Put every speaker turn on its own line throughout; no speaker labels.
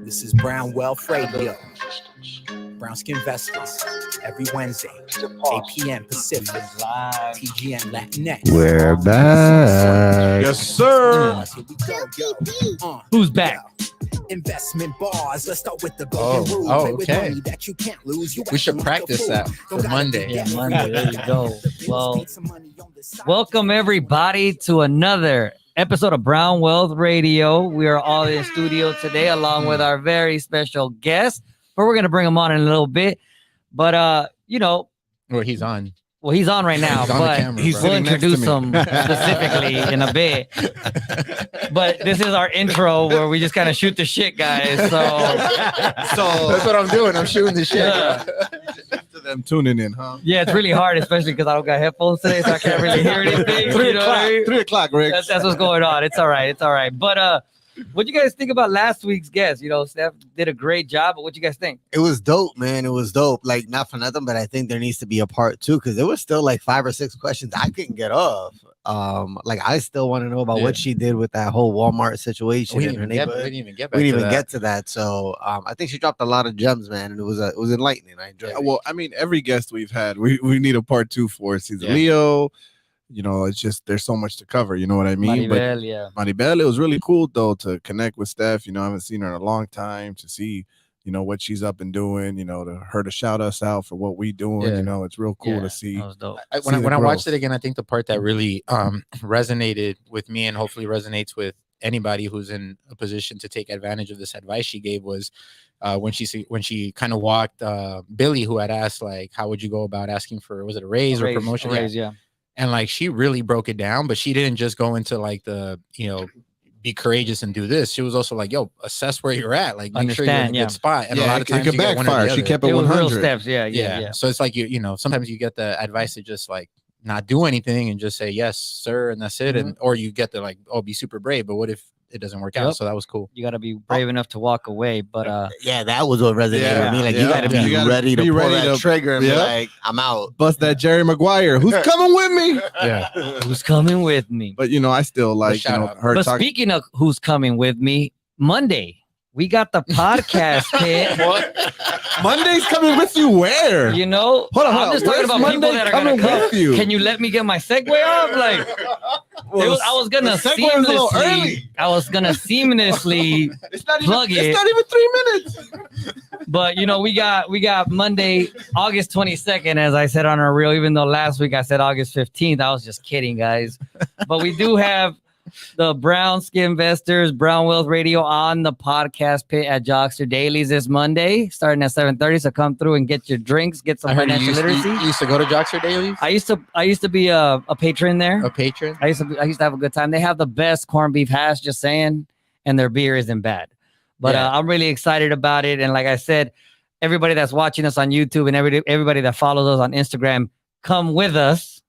This is Brown Wealth Radio. Brown Skin Investors. Every Wednesday, 8 p.m. Pacific. TGN Latinx.
We're back.
Yes, sir.
Here we go.
Who's back?
Investment bars. Let's start with the golden rule.
Oh,
Play with
okay.
money that you can't lose. You
We should
acting like a
practice
fool.
that
Don't
for
gotta
Monday.
be
Yeah,
that
Monday. There you go. Well,
Need some money on the side.
welcome everybody to another episode of Brown Wealth Radio. We are all in studio today along with our very special guest, but we're going to bring him on in a little bit. But,
Well, he's on.
well, he's on right now,
He's on the
but
camera,
He's
bro.
we'll
sitting next to
introduce
me.
him specifically in a bit. But this is our intro where we just kind of shoot the shit, guys. So
That's what I'm doing. I'm shooting the shit.
Yeah.
To them tuning in, huh?
yeah, it's really hard, especially because I don't got headphones today, so I can't really hear anything.
3
You know what I
o'clock.
mean?
3 o'clock, Rick.
That's what's going on. It's all right. It's all right. But what you guys think about last week's guest? You know, Steph did a great job, but what you guys think?
It was dope, man. It was dope. Like, not for nothing, but I think there needs to be a part two because there was still like 5 or 6 questions I couldn't get off. Like, I still want to know about what she did with that whole Walmart situation
We
in
didn't,
her
even get, we
neighborhood.
didn't even get back
We didn't
to
even
that.
get to that. So I think she dropped a lot of gems, man, and it was enlightening. I enjoyed it.
Well, I mean, every guest we've had, we need a part 2 for. She's
Yeah.
Leo. You know, it's just there's so much to cover. You know what I mean?
Maribel, yeah.
But Maribel, it was really cool though to connect with Steph. You know, I haven't seen her in a long time to see, you know, what she's up and doing. You know, to her to shout us out for what we doing.
Yeah.
You know, it's real cool
Yeah,
to see.
That was dope.
See the
When I watched
growth.
it again, I think the part that really resonated with me and hopefully resonates with anybody who's in a position to take advantage of this advice she gave was when she kind of walked Billy, who had asked like, how would you go about asking for, was it a raise or promotion?
A raise, yeah.
And like she really broke it down, but she didn't just go into like the, you know, be courageous and do this. She was also like, yo, assess where you're at, like make sure you're in a
Understand, yeah.
good spot. And a lot of
it
times
could
you get one or
backfire.
the
She
other.
kept
It
it
was real
100.
steps, yeah.
Yeah. So it's like you know, sometimes you get the advice to just like not do anything and just say yes, sir, and that's it. And or you get the like, oh, be super brave. But what if it doesn't work out?
Yep.
So that was cool.
You got to be brave enough to walk away, but
Yeah, that was what resonated
Yeah,
with me. Like, you
yeah.
got to be
You gotta
ready to
be
pull
ready
that
to-
trigger and be
yeah.
like, I'm out.
Bust that Jerry Maguire. Who's coming with me?
Yeah.
who's coming with me?
But you know, I still like
shout out.
her
But
talking.
speaking of who's coming with me, Monday we got the podcast pit.
Monday's coming with you. Where?
You know,
Hold on,
I'm just talking
Where's
about people
Monday
that are gonna
coming
come.
with you?
Can you let me get my segue off? Like, I was gonna
the segue was a little
seamlessly.
early.
I was gonna seamlessly,
It's not
Plug
even.
it.
It's not even 3 minutes.
but you know, we got Monday, August 22nd, as I said on our reel. Even though last week I said August 15th, I was just kidding, guys. But we do have the Brown Skin Investors, Brown Wealth Radio on the podcast pit at Jockster Dailies this Monday, starting at 7:30. So come through and get your drinks, get some
I heard you
financial
used,
literacy.
you used to go to Jockster Dailies,
I used to be a patron there.
a patron.
I used to have a good time. They have the best corned beef hash, just saying, and their beer isn't bad. But
Yeah.
I'm really excited about it. And like I said, everybody that's watching us on YouTube and everybody that follows us on Instagram, come with us.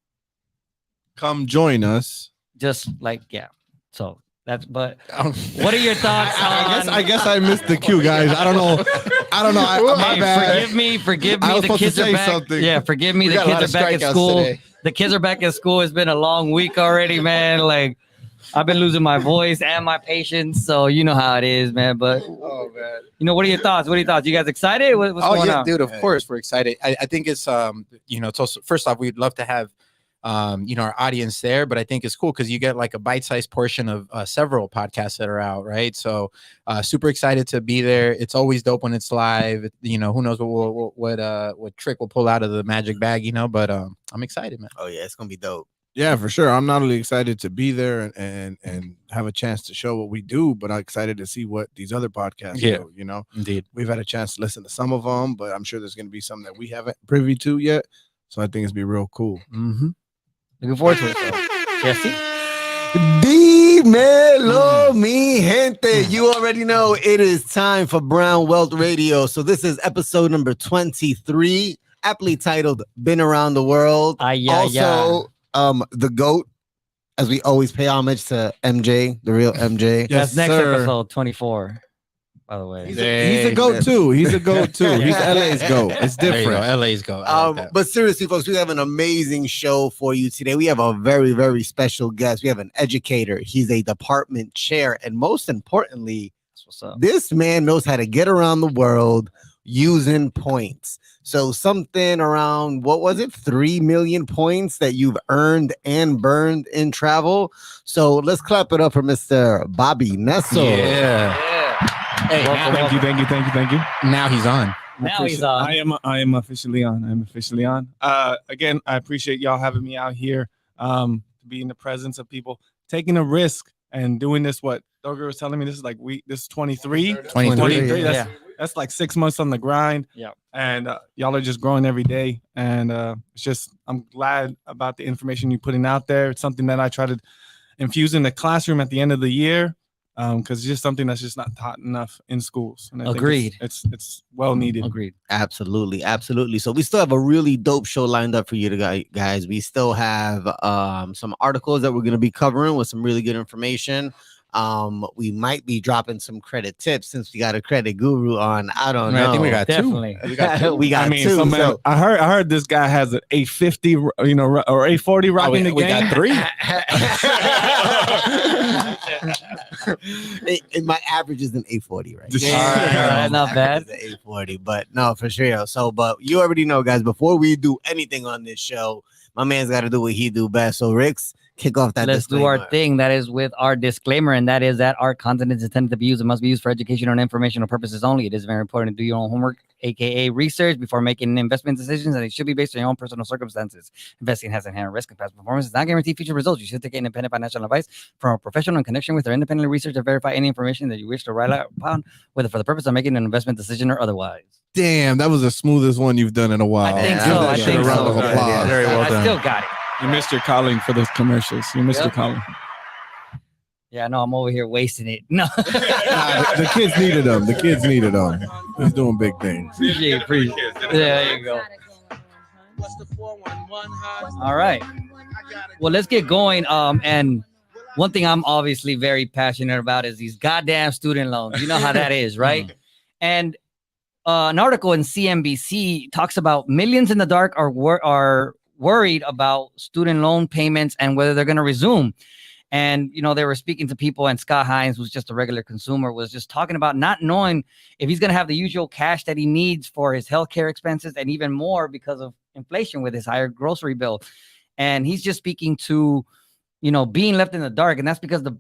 Come join us.
Just like, yeah. So that's, but
Um,
what are your thoughts on?
I guess I missed the cue, guys. I don't know. My
Hey,
bad.
forgive
I
me.
was
The
supposed to
kids are
say
back.
something.
Yeah, forgive me.
we
The
got a lot
kids
of
are back at
strikeouts
school.
today.
The kids are back at school. It's been a long week already, man. Like, I've been losing my voice and my patience. So you know how it is, man. But
Oh man.
you know, what are your thoughts? What are your thoughts? You guys excited? What's
Oh
going
yeah,
on?
dude. Of course, we're excited. I think it's you know, it's also first off, we'd love to have you know, our audience there, but I think it's cool because you get like a bite-sized portion of several podcasts that are out, right? So super excited to be there. It's always dope when it's live. You know, who knows what trick we'll pull out of the magic bag, you know, but I'm excited, man.
Oh, yeah, it's going to be dope.
Yeah, for sure. I'm not only excited to be there and have a chance to show what we do, but I'm excited to see what these other podcasts do. You know,
Indeed.
we've had a chance to listen to some of them, but I'm sure there's going to be some that we haven't privy to yet. So I think it's be real cool.
Mm-hmm. Looking forward to it. So. Jesse?
Dímelo, mi gente. You already know it is time for Brown Wealth Radio. So this is episode number 23, aptly titled Been Around the World. Also, the GOAT, as we always pay homage to MJ, the real MJ.
That's next
sir.
episode 24. By the way,
He's a GOAT too. He's a GOAT too. He's LA's GOAT. It's
There you go.
different.
LA's go. I like that.
But seriously, folks, we have an amazing show for you today. We have a very, very special guest. We have an educator. He's a department chair. And most importantly,
That's what's up.
This man knows how to get around the world using points. So something around, what was it, 3 million points that you've earned and burned in travel. So let's clap it up for Mr. Bobby Nessel.
Yeah. Hey,
Thank you.
now he's on.
Now he's on.
I am officially on. Again, I appreciate y'all having me out here. To be in the presence of people, taking a risk and doing this. What Doger was telling me, this is 23.
23.
That's like 6 months on the grind.
Yeah.
And y'all are just growing every day. And it's just, I'm glad about the information you're putting out there. It's something that I try to infuse in the classroom at the end of the year. Because it's just something that's just not taught enough in schools. And I think
Agreed.
It's well needed.
Agreed.
Absolutely. So we still have a really dope show lined up for you guys. We still have some articles that we're going to be covering with some really good information. We might be dropping some credit tips since we got a credit guru on. I don't know.
I think we got
Definitely.
two. We got two.
We got two.
Some man,
So-
I heard this guy has an 850, or 840 rocking the
we
game.
got three.
My average is an 840, right?
Just-
All right, not bad.
It's an 840, but no, for sure. So, but you already know, guys, before we do anything on this show, my man's got to do what he do best. So, Ricks, kick off that.
Let's do our
disclaimer.
thing. That is with our disclaimer, and that is that our content is intended to be used and must be used for educational and informational purposes only. It is very important to do your own homework, aka research, before making investment decisions, and it should be based on your own personal circumstances. Investing has inherent risk, and past performance does not guarantee future results. You should take independent financial advice from a professional in connection with or independently research and verify any information that you wish to rely upon, whether for the purpose of making an investment decision or otherwise.
Damn, that was the smoothest one you've done in a while.
I think
Yeah,
so.
that
I
was
think
a round
so.
of applause.
Very well
I
done.
still got it.
You missed your calling for those commercials. You missed your calling.
Yeah, no, I'm over here wasting it. No.
Nah, the kids needed them. The kids needed them. He's doing big things.
Appreciate it. Yeah, there you go. All right. Well, let's get going. And one thing I'm obviously very passionate about is these goddamn student loans. You know how that is, right? And an article in CNBC talks about millions in the dark are worried about student loan payments and whether they're going to resume. And, you know, they were speaking to people, and Scott Hines, who's just a regular consumer, was just talking about not knowing if he's going to have the usual cash that he needs for his healthcare expenses, and even more because of inflation with his higher grocery bill. And he's just speaking to, you know, being left in the dark. And that's because the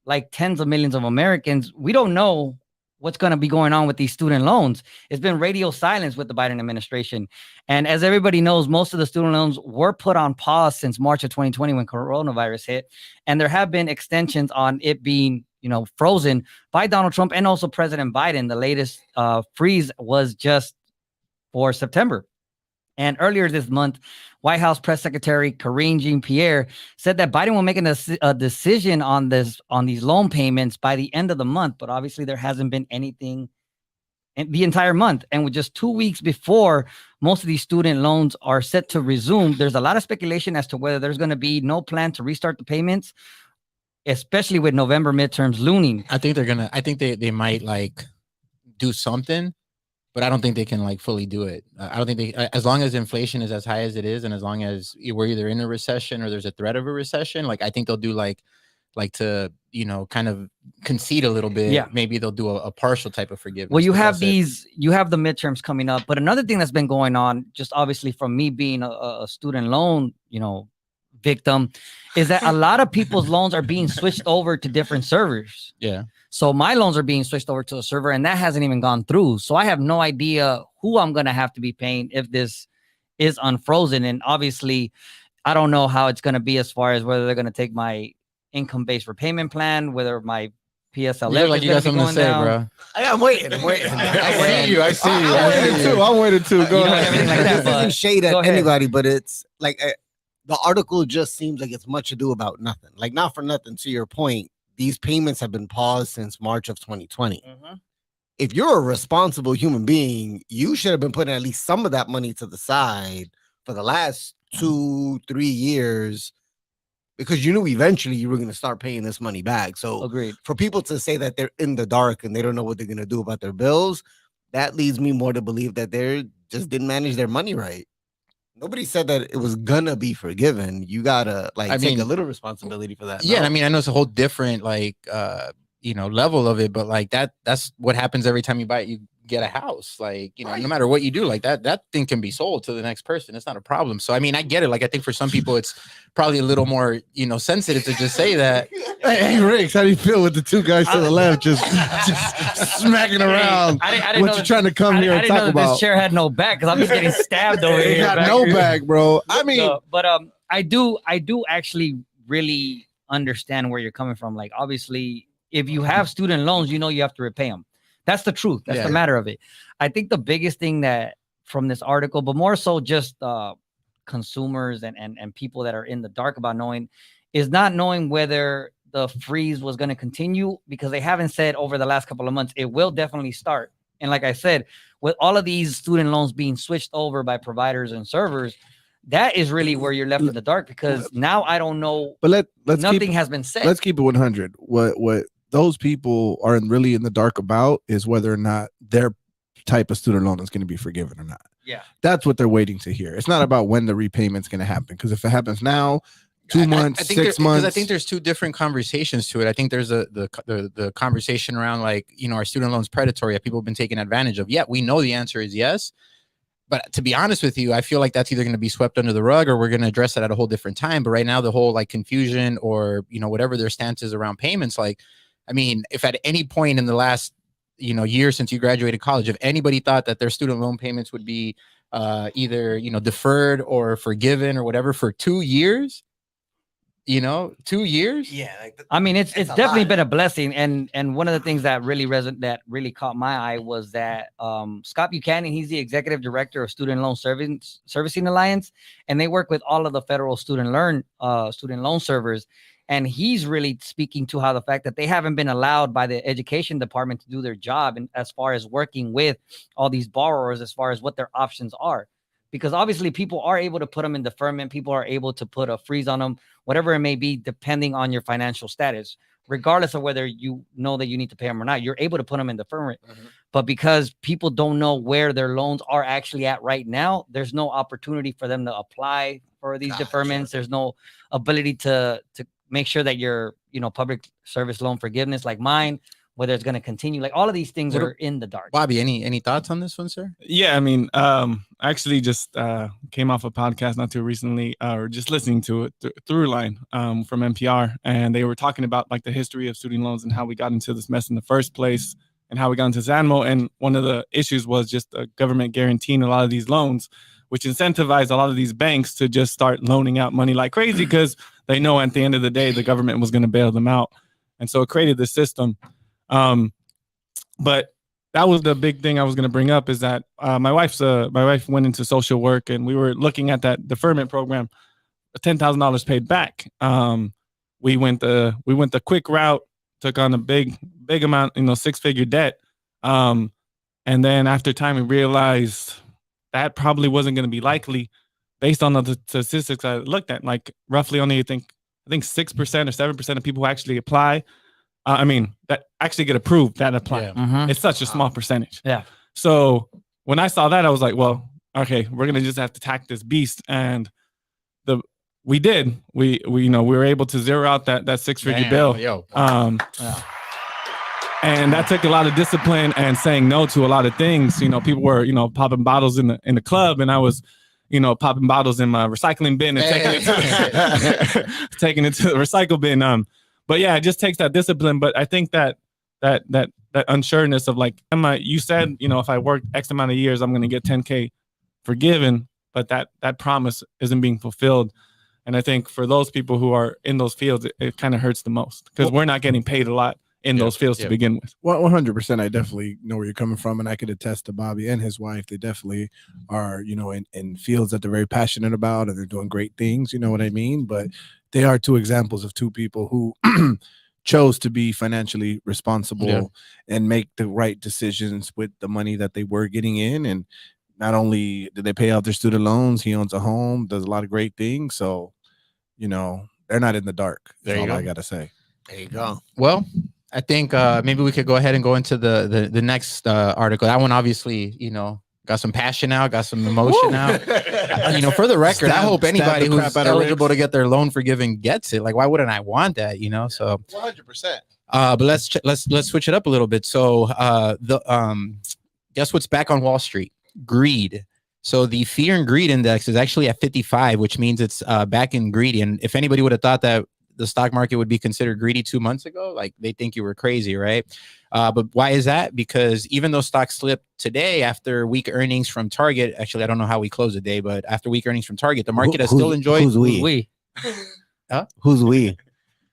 like tens of millions of Americans, we don't know what's going to be going on with these student loans. It's been radio silence with the Biden administration. And as everybody knows, most of the student loans were put on pause since March of 2020 when coronavirus hit. And there have been extensions on it being, you know, frozen by Donald Trump and also President Biden. The latest freeze was just for September. And earlier this month, White House Press Secretary Karine Jean-Pierre said that Biden will make a decision on these loan payments by the end of the month. But obviously, there hasn't been anything in the entire month. And with just 2 weeks before most of these student loans are set to resume, there's a lot of speculation as to whether there's going to be no plan to restart the payments, especially with November midterms looming.
I think they might like do something, but I don't think they can like fully do it. I don't think they, as long as inflation is as high as it is, and as long as we're either in a recession or there's a threat of a recession, like I think they'll do like to, you know, kind of concede a little bit.
Yeah.
Maybe they'll do a partial type of forgiveness.
Well, you
but
have
that's it.
you have the midterms coming up, but another thing that's been going on, just obviously from me being a student loan, you know, victim, is that a lot of people's loans are being switched over to different servers.
Yeah.
So my loans are being switched over to a server, and that hasn't even gone through. So I have no idea who I'm going to have to be paying if this is unfrozen. And obviously, I don't know how it's going to be as far as whether they're going to take my income-based repayment plan, whether my PSL
You're like you got something to say, bro.
I'm waiting.
I see you. I see you.
I'm waiting too. I'm waiting too. Go
You know,
ahead.
everything like that,
This
but
isn't shade
go
at
ahead.
anybody, but it's like the article just seems like it's much ado about nothing. Like, not for nothing, to your point, these payments have been paused since March of 2020. If you're a responsible human being, you should have been putting at least some of that money to the side for the last 2-3 years, because you knew eventually you were going to start paying this money back. So
Agreed.
for people to say that they're in the dark and they don't know what they're going to do about their bills, that leads me more to believe that they just didn't manage their money right. Nobody said that it was gonna be forgiven. You gotta take a little responsibility for that.
Yeah,
no?
I mean, I know it's a whole different like level of it, but like that's what happens every time you get a house. Like, no matter what you do, like that thing can be sold to the next person. It's not a problem. So I mean, I get it. Like, I think for some people it's probably a little more sensitive to just say that.
Hey, Riggs, how do you feel with the two guys to the left just smacking around?
I didn't
what
know
you
that-
trying to come here and
I didn't know
talk
that
about?
this chair had no back because I'm just getting stabbed over
It
here.
got
back
no
here.
back, bro. I mean,
No, but I do actually really understand where you're coming from. Like, obviously, if you have student loans, you have to repay them. That's the truth. That's
Yeah.
the matter of it. I think the biggest thing that from this article, but more so just consumers and people that are in the dark about knowing, is not knowing whether the freeze was going to continue, because they haven't said over the last couple of months. It will definitely start. And like I said, with all of these student loans being switched over by providers and servers, that is really where you're left in the dark, because now I don't know.
but let's
Nothing
keep,
has been said.
let's keep it 100. What those people are really in the dark about is whether or not their type of student loan is going to be forgiven or not.
Yeah.
That's what they're waiting to hear. It's not about when the repayment's going to happen, because if it happens now, 2 months,
I think
6 months.
I think there's two different conversations to it. I think there's the conversation around, like, our student loans predatory. Have people been taken advantage of? Yeah, we know the answer is yes. But to be honest with you, I feel like that's either going to be swept under the rug, or we're going to address it at a whole different time. But right now, the whole like confusion, or whatever their stance is around payments, like, I mean, if at any point in the last year since you graduated college, if anybody thought that their student loan payments would be either deferred or forgiven or whatever for 2 years, 2 years.
Yeah,
I mean, it's
a
definitely
lot.
been a blessing, and one of the things that really caught my eye was that Scott Buchanan, he's the executive director of Student Loan Servicing Alliance, and they work with all of the federal student loan servers, and he's really speaking to how the fact that they haven't been allowed by the education department to do their job, and as far as working with all these borrowers, as far as what their options are. Because obviously people are able to put them in deferment. People are able to put a freeze on them, whatever it may be, depending on your financial status, regardless of whether you know that you need to pay them or not. You're able to put them in deferment.
Mhm.
But because people don't know where their loans are actually at right now, there's no opportunity for them to apply for these deferments. There's no ability to make sure that your public service loan forgiveness, like mine, whether it's going to continue, like all of these things are in the dark.
Bobby, any thoughts on this one, sir?
Yeah, I mean, I actually just came off a podcast not too recently, or just listening to it through line from NPR, and they were talking about like the history of student loans and how we got into this mess in the first place, and how we got into Zanmo. And one of the issues was just the government guaranteeing a lot of these loans, which incentivized a lot of these banks to just start loaning out money like crazy, because they know at the end of the day the government was going to bail them out, and so it created this system. But that was the big thing I was going to bring up, is that my wife went into social work, and we were looking at that deferment program, $10,000 paid back. We went the quick route, took on a big amount, 6-figure debt. And then after time, we realized that probably wasn't going to be likely based on the statistics I looked at. Like roughly only, I think 6% or 7% of people who actually apply, that actually get approved, that apply.
Yeah.
Mhm.
It's such a small percentage.
Yeah.
So when I saw that, I was like, well, okay, we're gonna just have to tack this beast. And we did. We were able to zero out that 6-figure
Damn,
bill.
yo.
Yeah.
And that took a lot of discipline and saying no to a lot of things. People were, popping bottles in the club, and I was, popping bottles in my recycling bin and taking it to the recycle bin. But yeah, it just takes that discipline. But I think that unsureness of like, you said, if I work X amount of years, I'm going to get 10K forgiven, but that promise isn't being fulfilled. And I think for those people who are in those fields, it kind of hurts the most, because we're not getting paid a lot in those fields to begin with.
100%. I definitely know where you're coming from, and I could attest to Bobby and his wife. They definitely are, in fields that they're very passionate about, and they're doing great things. You know what I mean? But they are two examples of two people who chose to be financially responsible and make the right decisions with the money that they were getting in. And not only did they pay off their student loans, he owns a home, does a lot of great things. So, they're not in the dark. That's all I got to say.
There you go.
Well, I think maybe we could go ahead and go into the next article. That one obviously, got some passion out, got some emotion out. For the record, I hope anybody who's eligible to get their loan forgiven gets it. Like, why wouldn't I want that? So
100%.
But let's switch it up a little bit. So guess what's back on Wall Street? Greed. So the fear and greed index is actually at 55, which means it's back in greedy. And if anybody would have thought that the stock market would be considered greedy 2 months ago, like they think you were crazy, right? But why is that? Because even though stocks slipped today after weak earnings from Target, actually, I don't know how we close the day, but after weak earnings from Target, the market has still enjoyed.
Who's we?
Huh?
Who's we?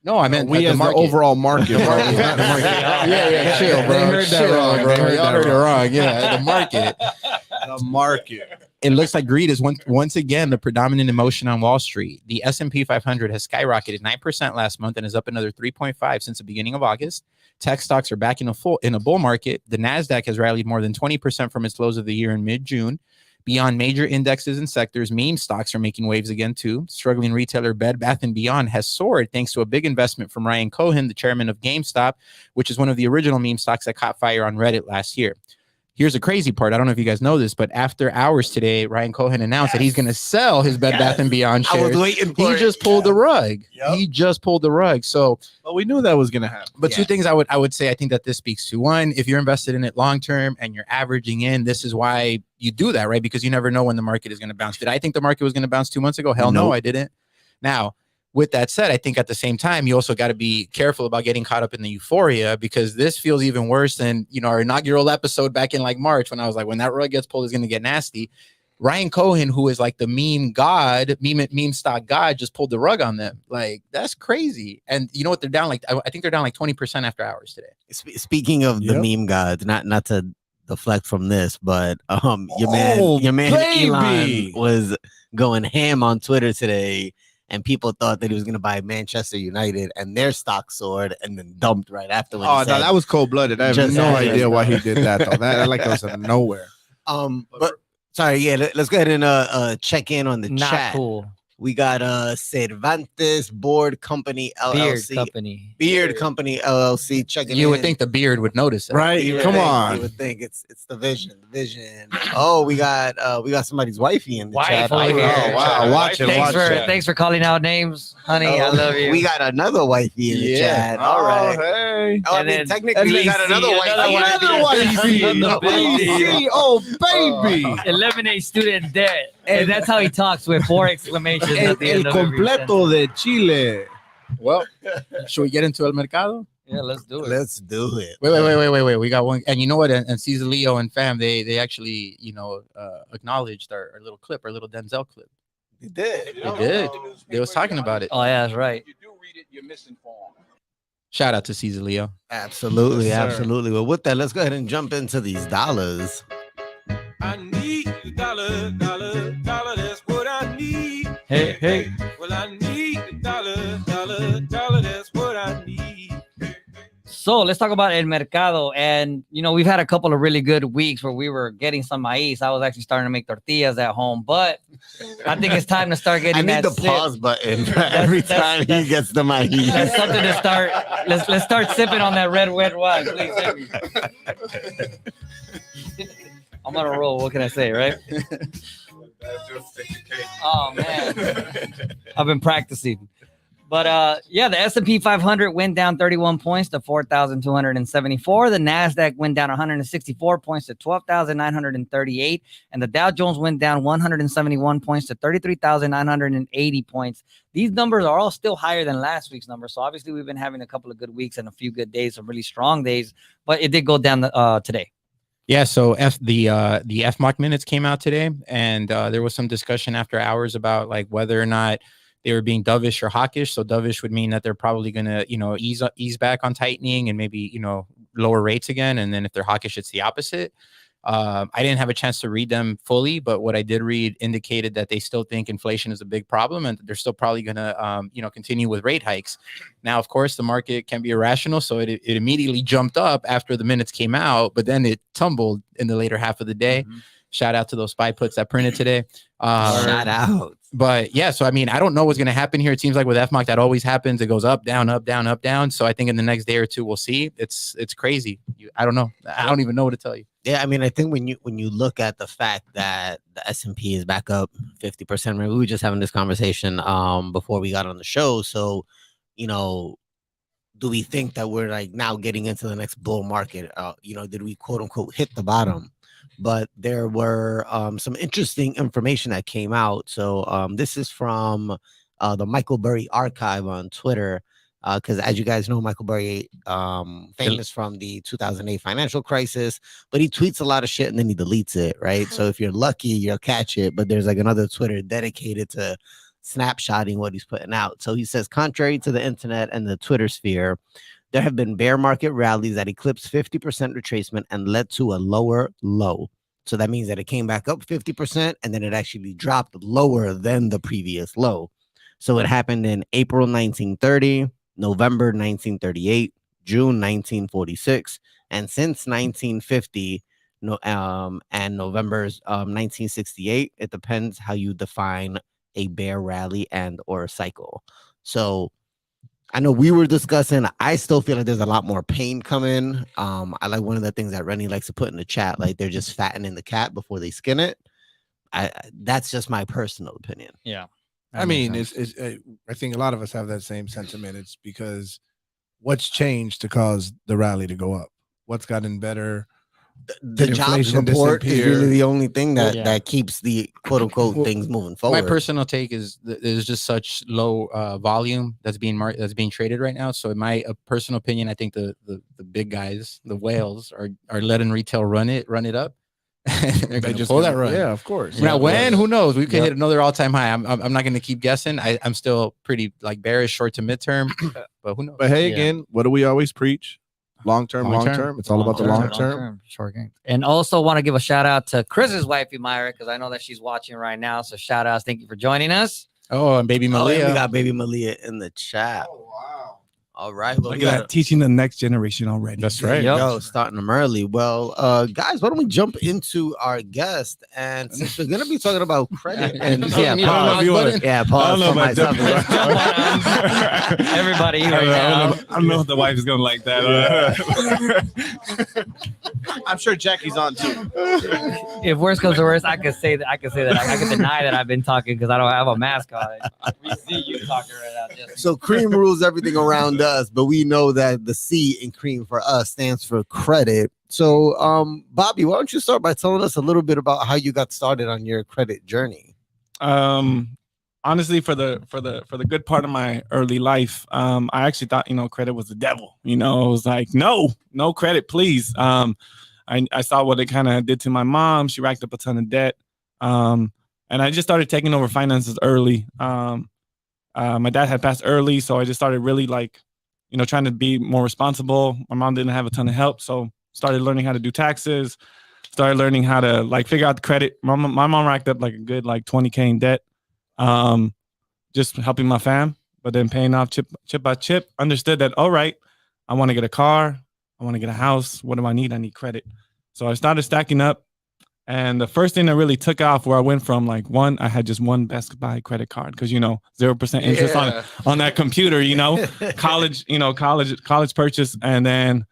No, I meant
we
the
as
market.
the overall market. Bro. Not the market.
Yeah, chill, bro.
They heard that
Chill,
wrong,
bro.
bro.
Y'all heard it wrong. Yeah, the market.
The market.
It looks like greed is once again the predominant emotion on Wall Street. The S&P 500 has skyrocketed 9% last month and is up another 3.5 since the beginning of August. Tech stocks are back in a bull market. The Nasdaq has rallied more than 20% from its lows of the year in mid-June. Beyond major indexes and sectors, meme stocks are making waves again too. Struggling retailer Bed Bath & Beyond has soared thanks to a big investment from Ryan Cohen, the chairman of GameStop, which is one of the original meme stocks that caught fire on Reddit last year. Here's the crazy part. I don't know if you guys know this, but after hours today, Ryan Cohen announced that he's going to sell his Bed Bath & Beyond shares.
I was waiting for
He
it.
just pulled the rug.
Yep.
He just pulled the rug. So,
But we knew that was gonna happen.
but two things I would say I think that this speaks to. One, if you're invested in it long term and you're averaging in, this is why you do that, right? Because you never know when the market is going to bounce. Did I think the market was going to bounce 2 months ago? Hell no,
Nope.
I didn't. Now, with that said, I think at the same time, you also got to be careful about getting caught up in the euphoria, because this feels even worse than, our inaugural episode back in like March, when I was like, when that rug gets pulled, it's going to get nasty. Ryan Cohen, who is like the meme god, meme stock god, just pulled the rug on them. Like, that's crazy. And you know what? They're down like, I think they're down like 20% after hours today.
Speaking of the
Yep.
meme gods, not to deflect from this, but your man Elon was going ham on Twitter today, and people thought that he was going to buy Manchester United, and their stock soared and then dumped right after. When
Oh, no, that was cold blooded. I have
Just
no
saying.
idea why he did that though. That like that was out of nowhere.
but sorry, let's go ahead and check in on the
Not
chat.
cool.
We got Cervantes Board Company
Beard
LLC,
company.
Beard Company LLC. Checking
You would
in.
think the beard would notice that.
Right?
You would
Come
think-
on.
You would think it's the vision. Oh, we got somebody's wifey in the chat.
Wife over here.
Oh, wow. Watch it.
Thanks for calling out names, honey. I love you.
We got another wifey in the
Yeah.
chat. All right.
Hey.
Oh, I
And
mean,
then
technically, we got another wifey.
Another wifey.
In the building.
Oh, baby.
Eliminate student debt. And that's how he talks, with 4 exclamations at the
El
end of every
completo de Chile.
Well, should we get into El Mercado?
Yeah, let's do it.
Let's do it.
Wait. We got one. And you know what? And Cesar Leo and fam, they actually, acknowledged our little clip, our little Denzel clip.
We did.
They did. They was talking about it.
Oh, yeah, that's right.
Shout out to Cesar Leo.
Absolutely,
Yes, sir.
absolutely. Well, with that, let's go ahead and jump into these dollars.
I need the dollar, that's what I need.
Hey.
Well, I need the dollar, that's what I need.
So let's talk about El Mercado. And, we've had a couple of really good weeks where we were getting some maíz. I was actually starting to make tortillas at home, but I think it's time to start getting
I need
that
the
sip.
pause button for every time he gets the mic.
That's something to start. Let's start sipping on that red wine. Please hit me. I'm on a roll. What can I say, right? Oh man, I've been practicing. But the S&P 500 went down 31 points to 4,274. The Nasdaq went down 164 points to 12,938, and the Dow Jones went down 171 points to 33,980 points. These numbers are all still higher than last week's numbers. So obviously we've been having a couple of good weeks and a few good days, some really strong days, but it did go down today.
Yeah, so the FMOC minutes came out today, and there was some discussion after hours about like whether or not they were being dovish or hawkish. So dovish would mean that they're probably going to, ease back on tightening and maybe, lower rates again. And then if they're hawkish, it's the opposite. I didn't have a chance to read them fully, but what I did read indicated that they still think inflation is a big problem and they're still probably going to, continue with rate hikes. Now, of course, the market can be irrational. So it immediately jumped up after the minutes came out, but then it tumbled in the later half of the day. Mm-hmm. Shout out to those SPY puts that printed today.
Shout out.
But yeah, so I mean, I don't know what's going to happen here. It seems like with FMOC that always happens. It goes up, down, up, down, up, down. So I think in the next day or two, we'll see. It's crazy. I don't know. I don't even know what to tell you.
Yeah, I mean, I think when you look at the fact that the S&P is back up 50%, right? We were just having this conversation before we got on the show. So, do we think that we're like now getting into the next bull market? Did we quote unquote hit the bottom? But there were some interesting information that came out. So this is from the Michael Burry archive on Twitter. Because as you guys know, Michael Burry, famous from the 2008 financial crisis, but he tweets a lot of shit and then he deletes it, right? So if you're lucky, you'll catch it. But there's like another Twitter dedicated to snapshotting what he's putting out. So he says, contrary to the internet and the Twitter sphere, there have been bear market rallies that eclipsed 50% retracement and led to a lower low. So that means that it came back up 50% and then it actually dropped lower than the previous low. So it happened in April 1930, November 1938, June 1946, and since 1950 and November 1968. It depends how you define a bear rally and or a cycle. So I know we were discussing, I still feel like there's a lot more pain coming. I like one of the things that Rennie likes to put in the chat, like they're just fattening the cat before they skin it. That's just my personal opinion.
Yeah.
I mean, I think a lot of us have that same sentiment. It's because what's changed to cause the rally to go up? What's gotten better?
The jobs report is really the only thing that keeps the quote unquote things moving forward.
My personal take is there's just such low volume that's being traded right now. So in my personal opinion, I think the big guys, the whales, are letting retail run it up. They're going to pull that run.
Yeah, of course.
Now, when? Who knows? We could hit another all-time high. I'm not going to keep guessing. I'm still pretty like bearish short to midterm, but who knows?
But hey, again, what do we always preach? Long term. It's all about the long term.
Short game. And also want to give a shout out to Chris's wifey, Myra, because I know that she's watching right now. So shout outs. Thank you for joining us.
Oh, and baby Malia.
We got baby Malia in the chat. Oh, wow. All right. Well,
look at that, teaching the next generation already.
That's right.
Yo, starting them early. Well, guys, why don't we jump into our guest? And since we're gonna be talking about credit and
pause. Pause
for myself.
Everybody right now.
I don't know if the wife is gonna like that.
I'm sure Jackie's on too.
If worst comes to worst, I could say that. I can deny that I've been talking because I don't have a mask on. We see you talking right now.
So cream rules everything around us, but we know that the C in cream for us stands for credit. So, Bobby, why don't you start by telling us a little bit about how you got started on your credit journey?
Honestly, for the good part of my early life, I actually thought, credit was the devil. I was like, no credit, please. I saw what it kind of did to my mom. She racked up a ton of debt. And I just started taking over finances early. My dad had passed early, so I just started really trying to be more responsible. My mom didn't have a ton of help, so started learning how to do taxes, started learning how to figure out the credit. My mom racked up a good $20K in debt, just helping my fam, but then paying off chip by chip. Understood that, all right, I want to get a car, I want to get a house. What do I need? I need credit. So I started stacking up. And the first thing that really took off, where I went from I had just one Best Buy credit card because 0% interest on that computer, college purchase, and then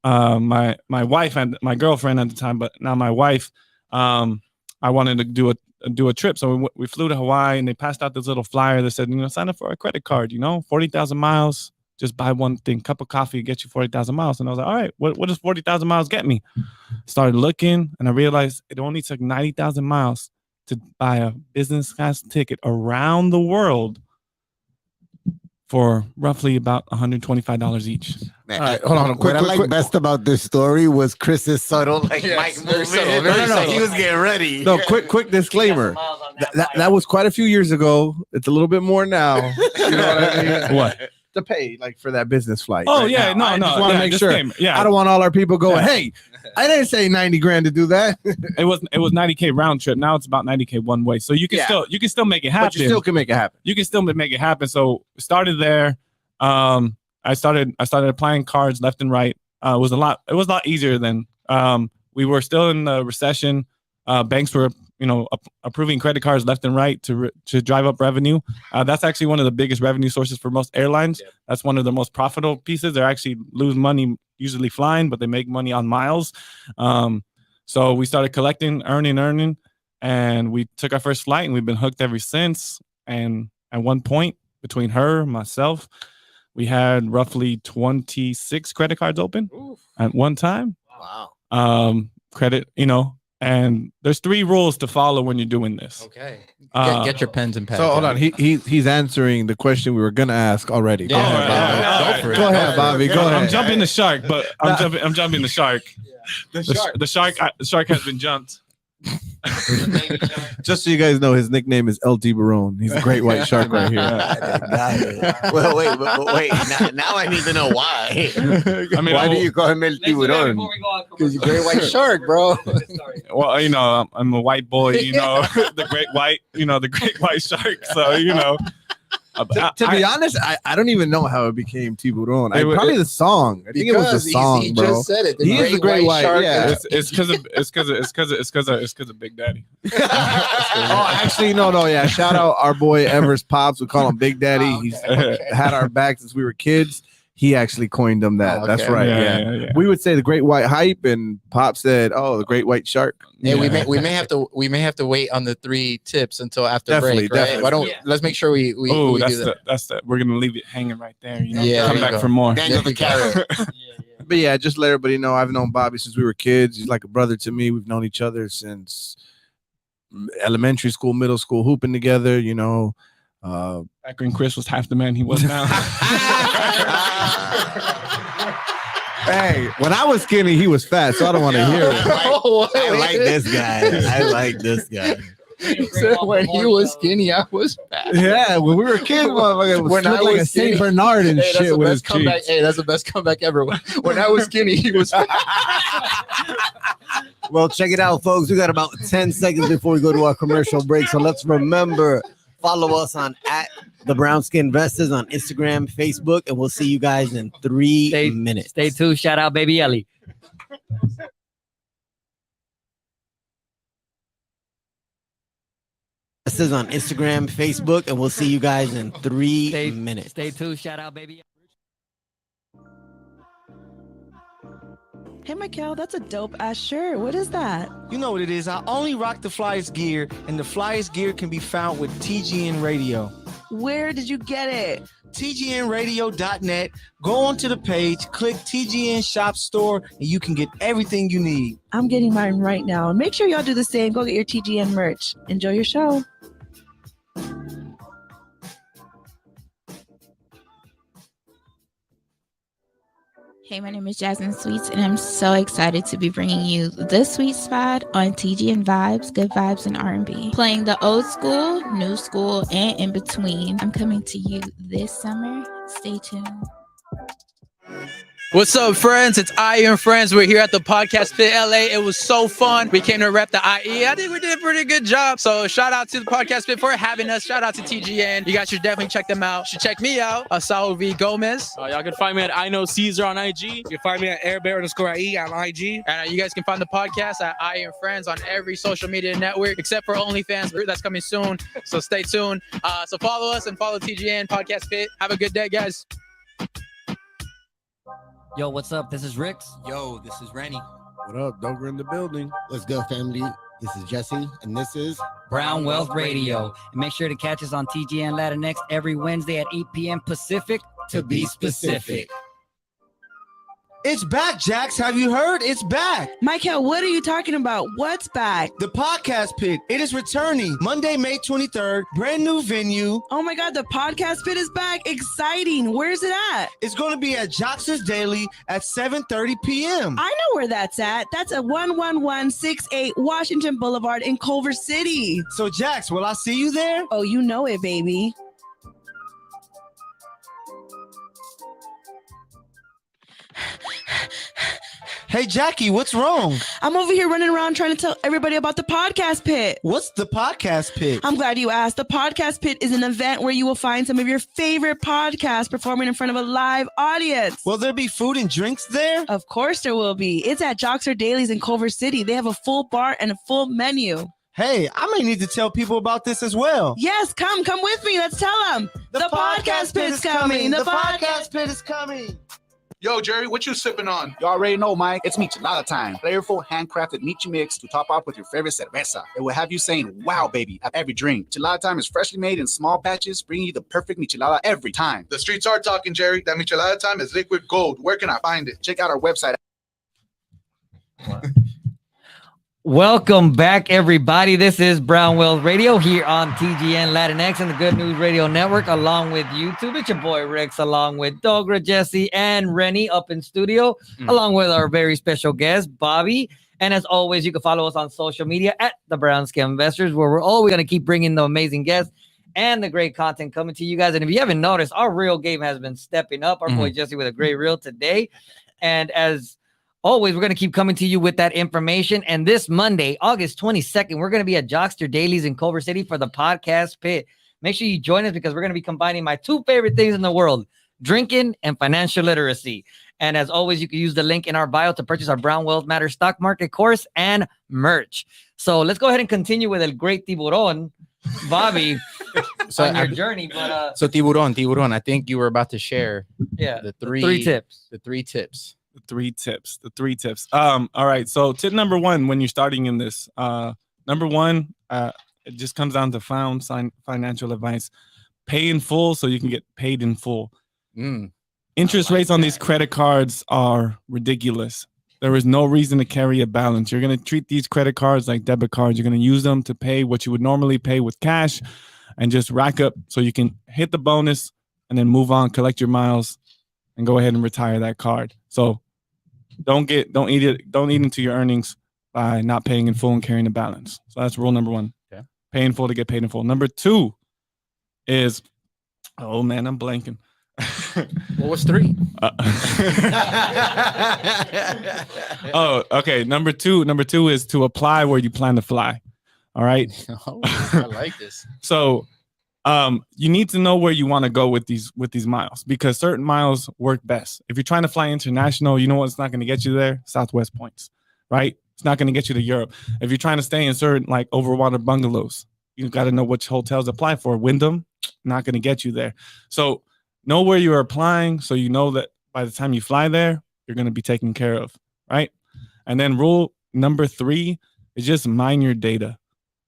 my wife and my girlfriend at the time, but now my wife, I wanted to do a trip, so we flew to Hawaii, and they passed out this little flyer that said, sign up for a credit card, 40,000 miles. Just buy one thing, cup of coffee, get you 40,000 miles. And I was like, all right, what does 40,000 miles get me? Started looking, and I realized it only took 90,000 miles to buy a business class ticket around the world for roughly about $125 each.
Man, all right, hold on. What I like best about this story was Chris's subtle, mic movement. No, he was getting ready.
No, quick disclaimer. That was quite a few years ago. It's a little bit more now. You know what I mean?
What?
To pay for that business flight.
Oh, right yeah, now. I just want to make sure. Yeah,
I don't want all our people going, hey, I didn't say 90 grand to do that.
It was 90K round trip. Now it's about 90K one way. So you can still make it happen.
But you still can make it happen.
You can still make it happen. So started there. I started applying cards left and right. It was a lot easier than we were still in the recession. Banks were approving credit cards left and right to drive up revenue. That's actually one of the biggest revenue sources for most airlines. Yep. That's one of the most profitable pieces. They actually lose money usually flying, but they make money on miles. So we started collecting, earning, and we took our first flight, and we've been hooked ever since. And at one point, between her, myself, we had roughly 26 credit cards open at one time.
Wow.
Credit, and there's 3 rules to follow when you're doing this.
Okay. Get your pens and pads.
So hold on, he's answering the question we were gonna ask already. Go ahead, Bobby. Go ahead, Bobby. Go ahead.
I'm jumping the shark, but I'm jumping the shark. The shark has been jumped.
Just so you guys know, his nickname is LT Barone. He's a great white shark right here.
Well, wait. Now I need to know why.
I mean,
Why do you call him El Tiburón?
Because you're a great white shark, bro.
Well, I'm a white boy, the great white, the great white shark. So,
To be honest, I don't even know how it became Tiburon. Probably the song. I think it was the song,
he
bro.
just said it.
He is the great white shark. Yeah.
It's because of Big Daddy.
Oh, actually, no. Yeah, shout out our boy Ever's pops. We call him Big Daddy. He's had our back since we were kids. He actually coined them that.
Oh, okay.
That's right. Yeah. We would say the great white hype, and Pop said, "Oh, the great white shark."
Yeah, we may have to wait on the 3 tips until after break, right? Why don't let's make sure we do that.
That's we're gonna leave it hanging right there.
Yeah,
come back for more.
Daniel the carrot.
But yeah, just let everybody know I've known Bobby since we were kids. He's like a brother to me. We've known each other since elementary school, middle school, hooping together.
Back when Chris was half the man he was now.
Hey, when I was skinny, he was fat, so I don't want to hear it.
I like this guy.
When he was skinny, I was fat.
Yeah, when we were kids, motherfucker,
When I was
like a
skinny-
Saint Bernard and shit with his
comeback.
cheeks.
Hey, that's the best comeback ever. When I was skinny, he was fat.
Well, check it out, folks. We got about 10 seconds before we go to our commercial break. So let's remember, follow us on @the Brown Skin Investors on Instagram, Facebook, and we'll see you guys in 3 minutes.
Stay tuned. Shout out, Baby Ellie.
This is on Instagram, Facebook, and we'll see you guys in 3 minutes.
Stay tuned. Shout out, Baby.
Hey, Michael, that's a dope ass shirt. What is that?
You know what it is. I only rock the Flyers gear, and the Flyers gear can be found with TGN Radio.
Where did you get it?
TGNradio.net. Go onto the page, click TGN Shop Store, and you can get everything you need.
I'm getting mine right now. And make sure y'all do the same. Go get your TGN merch. Enjoy your show.
Hey, my name is Jasmine Sweets, and I'm so excited to be bringing you The Sweet Spot on TGN Vibes, Good Vibes, and R&B. Playing the old school, new school, and in between. I'm coming to you this summer. Stay tuned.
What's up, friends? It's Iron Friends. We're here at the Podcast Pit LA. It was so fun. We came to rep the IE. I think we did a pretty good job. So shout out to the Podcast Pit for having us. Shout out to TGN. You guys should definitely check them out. You should check me out, Saul V. Gomez.
Y'all can find me at I Know Caesar on IG. You can find me at airbear_IE on IG.
And you guys can find the podcast at Iron Friends on every social media network except for OnlyFans. That's coming soon. So stay tuned. So follow us and follow TGN Podcast Pit. Have a good day, guys.
Yo, what's up? This is Rix.
Yo, this is Rennie.
What up, Dover in the building?
What's good, family? This is Jesse, and this is
Brown Wealth Radio. And make sure to catch us on TGN Latinx every Wednesday at 8 p.m. Pacific, to be specific.
It's back, Jax. Have you heard? It's back.
Michael, what are you talking about? What's back?
The Podcast Pit. It is returning Monday, May 23rd. Brand new venue.
Oh my God, the Podcast Pit is back. Exciting. Where's it at?
It's going to be at Jox's Daily at 7:30 p.m.
I know where that's at. That's at 11168 Washington Boulevard in Culver City.
So, Jax, will I see you there?
Oh, you know it, baby.
Hey, Jackie, what's wrong?
I'm over here running around trying to tell everybody about the Podcast Pit.
What's the Podcast Pit?
I'm glad you asked. The Podcast Pit is an event where you will find some of your favorite podcasts performing in front of a live audience.
Will there be food and drinks there?
Of course there will be. It's at Joxer Dailies in Culver City. They have a full bar and a full menu.
Hey, I may need to tell people about this as well.
Yes, come with me. Let's tell them. The Podcast Pit is coming. The Podcast
Pit is coming.
Yo, Jerry, what you sipping on?
You already know, Mike. It's Michelada time. Flavorful, handcrafted Michi mix to top off with your favorite cerveza. It will have you saying, wow, baby, at every drink. Michelada time is freshly made in small batches, bringing you the perfect Michelada every time.
The streets are talking, Jerry. That Michelada time is liquid gold. Where can I find it?
Check out our website.
Welcome back, everybody. This is Brown Wealth Radio here on TGN Latinx and the Good News Radio Network, along with YouTube. It's your boy Rex, along with Dogra, Jesse, and Rennie up in studio, along with our very special guest, Bobby. And as always, you can follow us on social media at the Brown Skin Investors, where we're going to keep bringing the amazing guests and the great content coming to you guys. And if you haven't noticed, our reel game has been stepping up. Our boy Jesse with a great reel today. And as always, we're going to keep coming to you with that information. And this Monday, August 22nd, we're going to be at Jockster Dailies in Culver City for the podcast pit. Make sure you join us because we're going to be combining my two favorite things in the world, drinking and financial literacy. And as always, you can use the link in our bio to purchase our Brown Wealth Matters stock market course and merch. So let's go ahead and continue with El Great Tiburon, Bobby, on your journey. But
so Tiburon, I think you were about to share
the three tips.
The three tips.
The three tips. All right. So tip number one, when you're starting in this, number one, it just comes down to financial advice. Pay in full so you can get paid in full. Interest rates on these credit cards are ridiculous. There is no reason to carry a balance. You're going to treat these credit cards like debit cards. You're going to use them to pay what you would normally pay with cash and just rack up so you can hit the bonus and then move on, collect your miles, and go ahead and retire that card. So don't eat into your earnings by not paying in full and carrying a balance. So that's rule number one.
Okay.
Pay in full to get paid in full. Number two is, oh man, I'm blanking.
What was three?
Oh, okay. Number two is to apply where you plan to fly. All right.
Oh, I like this.
So you need to know where you want to go with these miles, because certain miles work best. If you're trying to fly international, you know what's not going to get you there? Southwest points, right? It's not going to get you to Europe. If you're trying to stay in certain like overwater bungalows, you got to know which hotels apply for. Wyndham, not going to get you there. So know where you are applying so you know that by the time you fly there, you're going to be taken care of, right? And then rule number three is just mind your data,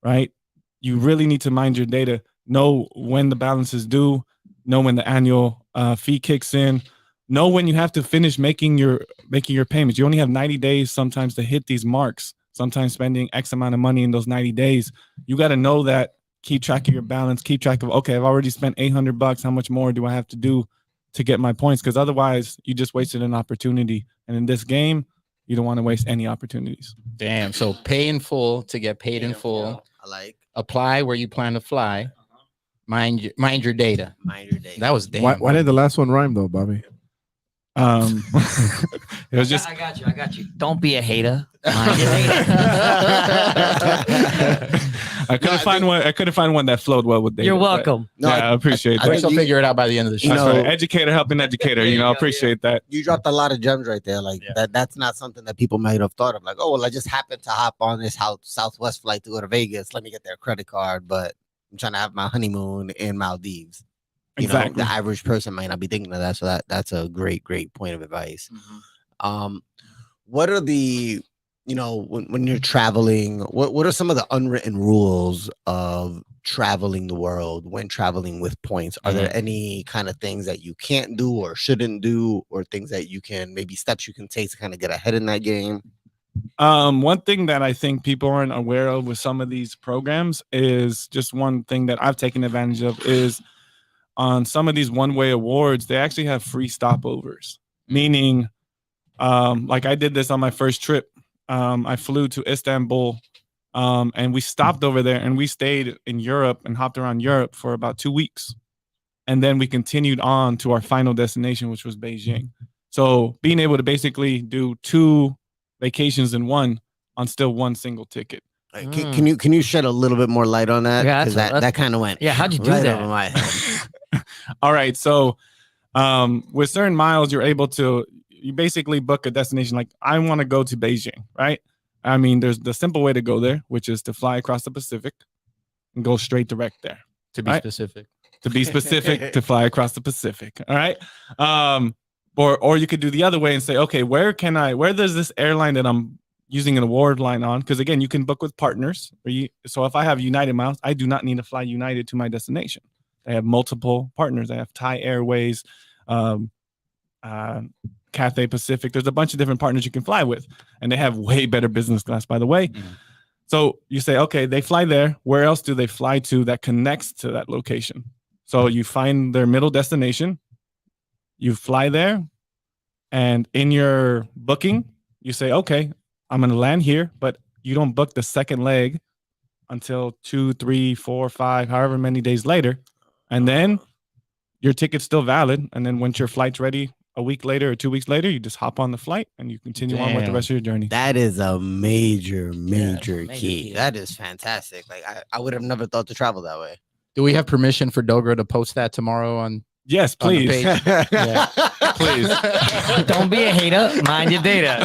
right? You really need to mind your data. Know when the balance is due, know when the annual fee kicks in, know when you have to finish making your payments. You only have 90 days sometimes to hit these marks, sometimes spending X amount of money in those 90 days. You got to know that, keep track of your balance, keep track of, okay, I've already spent $800. How much more do I have to do to get my points? Because otherwise you just wasted an opportunity. And in this game, you don't want to waste any opportunities.
Damn. So pay in full to get paid in full.
I like.
Apply where you plan to fly. Mind your data.
Mind your data.
That was damn.
Why did the last one rhyme though, Bobby?
It was just.
I got you. Don't be a hater. Mind your data.
I couldn't find one that flowed well with data.
You're welcome.
I appreciate that.
I think figure it out by the end of the show.
That's right. Educator helping educator. I appreciate that.
You dropped a lot of gems right there. Like that's not something that people might have thought of. Like, oh, well, I just happened to hop on this Southwest flight to go to Vegas. Let me get their credit card, but I'm trying to have my honeymoon in Maldives. You know, the average person might not be thinking of that. So that's a great point of advice. What are the, when you're traveling, what are some of the unwritten rules of traveling the world when traveling with points? Are there any kind of things that you can't do or shouldn't do, or things that you can, maybe steps you can take to kind of get ahead in that game?
One thing that I think people aren't aware of with some of these programs is just one thing that I've taken advantage of is on some of these one-way awards, they actually have free stopovers, meaning like I did this on my first trip. I flew to Istanbul and we stopped over there and we stayed in Europe and hopped around Europe for about 2 weeks. And then we continued on to our final destination, which was Beijing. So being able to basically do 2 vacations in one on still one single ticket.
Can you shed a little bit more light on that? Because that kind of went.
Yeah, how'd you do
right
that?
over my head.
All right. So with certain miles, you're able to, you basically book a destination. Like I want to go to Beijing, right? I mean, there's the simple way to go there, which is to fly across the Pacific and go straight direct there.
To be specific.
To be specific, to fly across the Pacific. All right. Or you could do the other way and say, okay, where does this airline that I'm using an award line on? Because again, you can book with partners. So if I have United Miles, I do not need to fly United to my destination. They have multiple partners. They have Thai Airways, Cathay Pacific. There's a bunch of different partners you can fly with, and they have way better business class, by the way. So you say, okay, they fly there. Where else do they fly to that connects to that location? So you find their middle destination, you fly there, and in your booking, you say, okay, I'm going to land here, but you don't book the second leg until 2, 3, 4, 5, however many days later. And then your ticket's still valid. And then once your flight's ready a week later or 2 weeks later, you just hop on the flight and you continue on with the rest of your journey.
That is a major key. That is fantastic. Like I would have never thought to travel that way.
Do we have permission for Dogra to post that tomorrow on?
Yes, please.
Yeah.
Please.
Don't be a hater. Mind your data.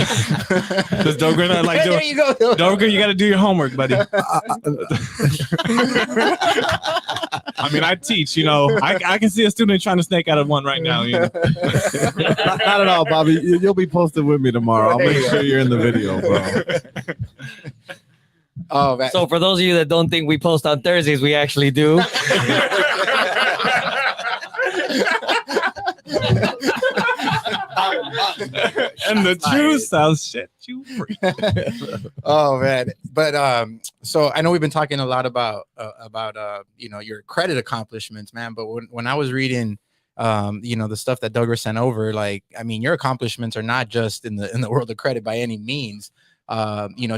Does Dogra not like
There you go.
Dogra, you got to do your homework, buddy. I mean, I teach, I can see a student trying to snake out of one right now.
Not at all, Bobby. You'll be posted with me tomorrow. I'll make sure you're in the video, bro.
Oh, man.
So for those of you that don't think we post on Thursdays, we actually do.
And the truth shall set you free.
Oh man, but so I know we've been talking a lot about your credit accomplishments, man. But when I was reading the stuff that Douglas sent over, like, I mean, your accomplishments are not just in the world of credit by any means.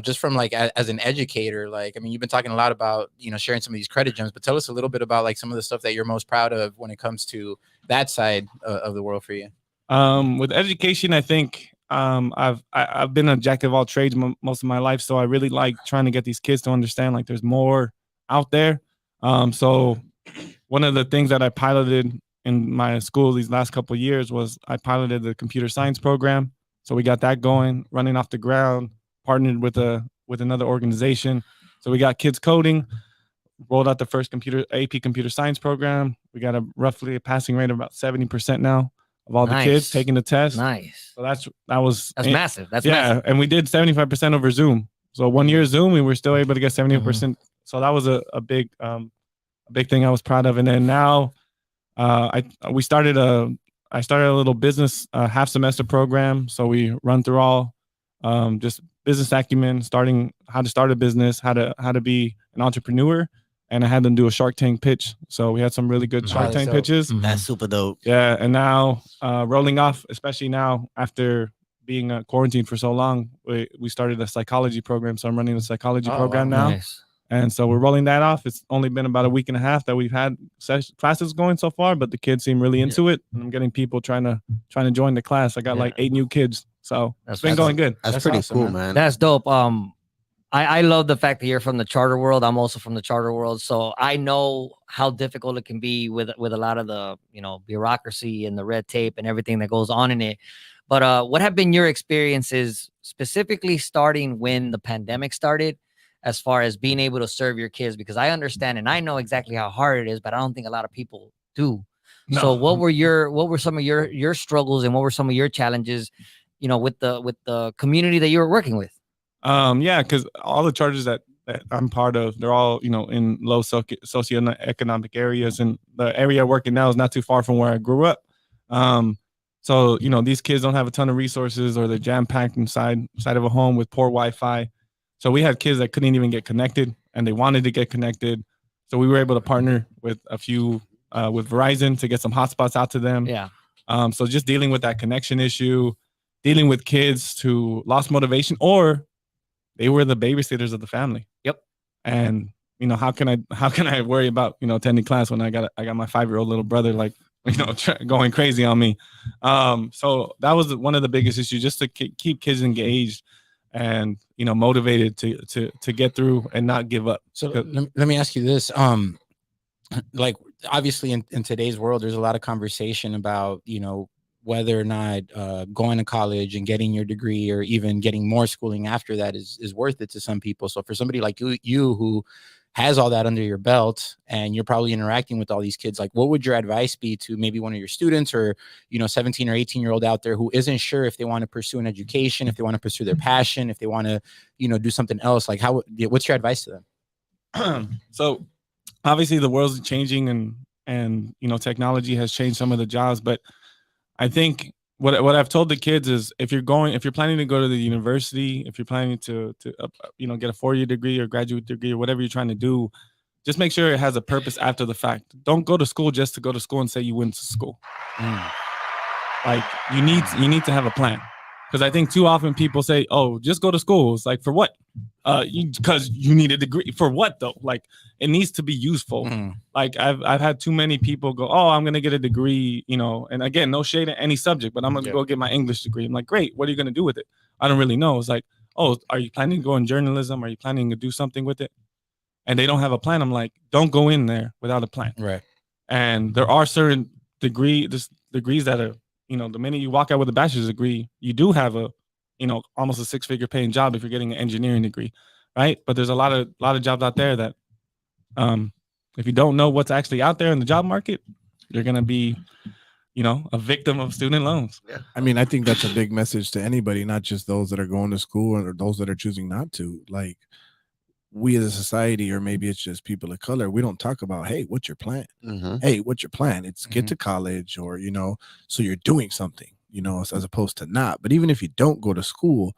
Just from like as an educator, like, I mean, you've been talking a lot about sharing some of these credit gems, but tell us a little bit about like some of the stuff that you're most proud of when it comes to that side of the world for you.
With education, I think I've been a jack of all trades most of my life, so I really like trying to get these kids to understand like there's more out there. So one of the things that I piloted in my school these last couple of years was I piloted the computer science program. So we got that going, running off the ground, partnered with another organization. So we got kids coding, rolled out the first AP computer science program. We got roughly a passing rate of about 70% now of all the kids taking the test.
Nice.
So that's
massive. That's
massive. And we did 75% over Zoom. So 1 year Zoom, we were still able to get 70%.
Mm-hmm.
So that was a big thing I was proud of. And then now I started a little business half semester program. So we run through all just business acumen, starting how to start a business, how to be an entrepreneur. And I had them do a Shark Tank pitch. So we had some really good Shark Tank pitches.
That's super dope.
Yeah. And now rolling off, especially now after being quarantined for so long, we started a psychology program. So I'm running a psychology program now.
Nice.
And so we're rolling that off. It's only been about a week and a half that we've had classes going so far, but the kids seem really into it. And I'm getting people trying to join the class. I got like 8 new kids. So it's been going good.
That's pretty
awesome,
cool, man.
That's dope. I love the fact that you're from the charter world. I'm also from the charter world, so I know how difficult it can be with a lot of the bureaucracy and the red tape and everything that goes on in it. But what have been your experiences specifically starting when the pandemic started, as far as being able to serve your kids? Because I understand and I know exactly how hard it is, but I don't think a lot of people do. No. So what were some of your struggles and what were some of your challenges, with the community that you were working with?
Because all the charters that I'm part of, they're all, in low socioeconomic areas, and the area I'm working now is not too far from where I grew up. So, these kids don't have a ton of resources, or they're jam-packed inside of a home with poor Wi-Fi. So we had kids that couldn't even get connected, and they wanted to get connected. So we were able to partner with a few, with Verizon to get some hotspots out to them.
Yeah.
So just dealing with that connection issue, dealing with kids who lost motivation, or they were the babysitters of the family.
Yep.
And how can I worry about attending class when I got my 5-year-old little brother going crazy on me. So that was one of the biggest issues, just to keep kids engaged and motivated to get through and not give up.
So let me ask you this. Like, obviously in today's world, there's a lot of conversation about whether or not going to college and getting your degree, or even getting more schooling after that, is worth it to some people. So for somebody like you who has all that under your belt, and you're probably interacting with all these kids, like what would your advice be to maybe one of your students, or 17 or 18-year-old out there who isn't sure if they want to pursue an education, if they want to pursue their passion, if they want to do something else? Like what's your advice to them?
So obviously the world's changing, and technology has changed some of the jobs, but I think what I've told the kids is, if you're planning to go to the university, if you're planning to get a 4-year degree or graduate degree or whatever you're trying to do, just make sure it has a purpose after the fact. Don't go to school just to go to school and say you went to school. Like you need to have a plan. Because I think too often people say, "Oh, just go to school." It's like, for what? Because you need a degree. For what though? Like it needs to be useful. Like I've had too many people go, "Oh, I'm gonna get a degree," and again, no shade at any subject, but I'm gonna go get my English degree. I'm like, great. What are you gonna do with it? I don't really know. It's like, oh, are you planning to go in journalism? Are you planning to do something with it? And they don't have a plan. I'm like, don't go in there without a plan.
Right.
And there are certain degrees that are, the minute you walk out with a bachelor's degree, you do have a, almost a 6-figure paying job if you're getting an engineering degree, right? But there's a lot of jobs out there that, if you don't know what's actually out there in the job market, you're gonna be, a victim of student loans.
Yeah. I mean, I think that's a big message to anybody, not just those that are going to school or those that are choosing not to. Like, we as a society, or maybe it's just people of color, we don't talk about, hey, what's your plan? Hey, what's your plan? It's get to college, or so you're doing something, as opposed to not. But even if you don't go to school,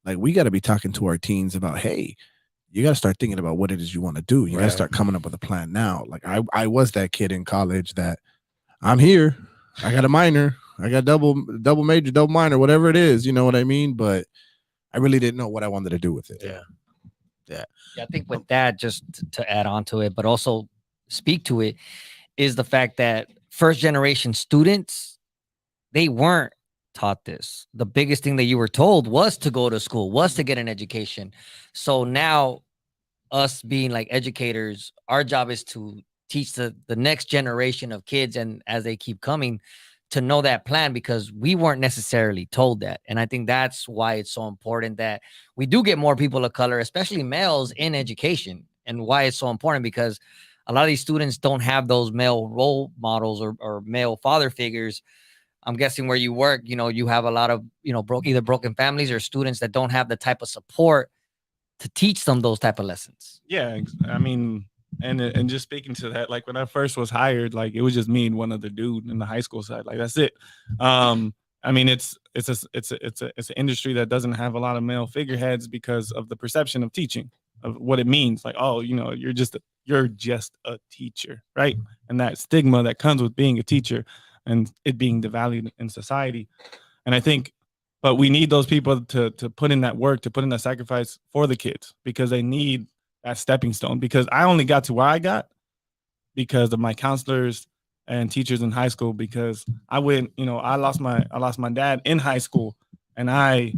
like, we got to be talking to our teens about, hey, you got to start thinking about what it is you want to do. You got to start coming up with a plan now. Like I was that kid in college that I'm here, I got a minor, I got double major, double minor, whatever it is, you know what I mean? But I really didn't know what I wanted to do with it.
Yeah, I think with that, just to add on to it, but also speak to it, is the fact that first generation students, they weren't taught this. The biggest thing that you were told was to go to school, was to get an education. So now us being like educators, our job is to teach the next generation of kids, and as they keep coming, to know that plan, because we weren't necessarily told that. And I think that's why it's so important that we do get more people of color, especially males, in education, and why it's so important, because a lot of these students don't have those male role models or male father figures. I'm guessing where you work, you have a lot of, either broken families or students that don't have the type of support to teach them those type of lessons.
Yeah. I mean, and just speaking to that, like when I first was hired, like it was just me and one other dude in the high school side. Like that's it. I mean, it's an industry that doesn't have a lot of male figureheads because of the perception of teaching, of what it means. Like, oh, you're just a teacher, right? And that stigma that comes with being a teacher and it being devalued in society. And I think, but we need those people to put in that work, to put in that sacrifice for the kids, because they need that stepping stone. Because I only got to where I got because of my counselors and teachers in high school, because I went, I lost my dad in high school, and I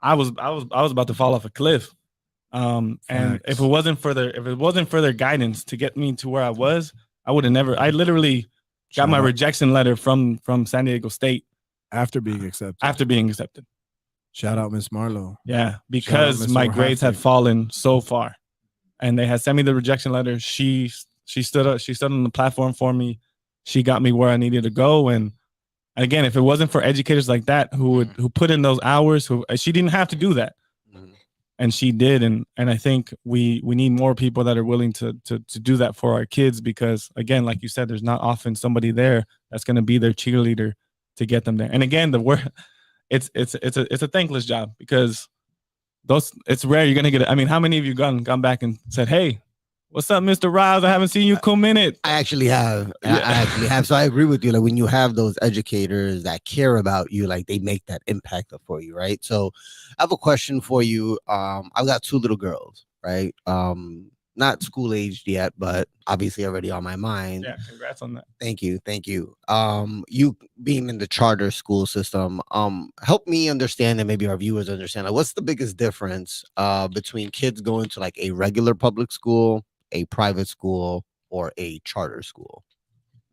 was about to fall off a cliff. And if it wasn't for their guidance to get me to where I was, I would have never. I literally got my rejection letter from San Diego State
after being accepted. Shout out Miss Marlowe.
Yeah, because my grades had fallen so far, and they had sent me the rejection letter. She stood on the platform for me. She got me where I needed to go. And again, if it wasn't for educators like that who put in those hours, she didn't have to do that. And she did. And I think we need more people that are willing to do that for our kids, because again, like you said, there's not often somebody there that's going to be their cheerleader to get them there. And again, the word, it's a thankless job, because it's rare you're going to get it. I mean, how many of you gone back and said, hey, what's up, Mr. Riles? I haven't seen you in a minute.
I actually have. So I agree with you. Like when you have those educators that care about you, like they make that impact for you, right? So I have a question for you. I've got 2 little girls, right? Not school aged yet, but obviously already on my mind.
Yeah, congrats on that.
Thank you. You being in the charter school system, help me understand, and maybe our viewers understand, like, what's the biggest difference between kids going to like a regular public school, a private school, or a charter school?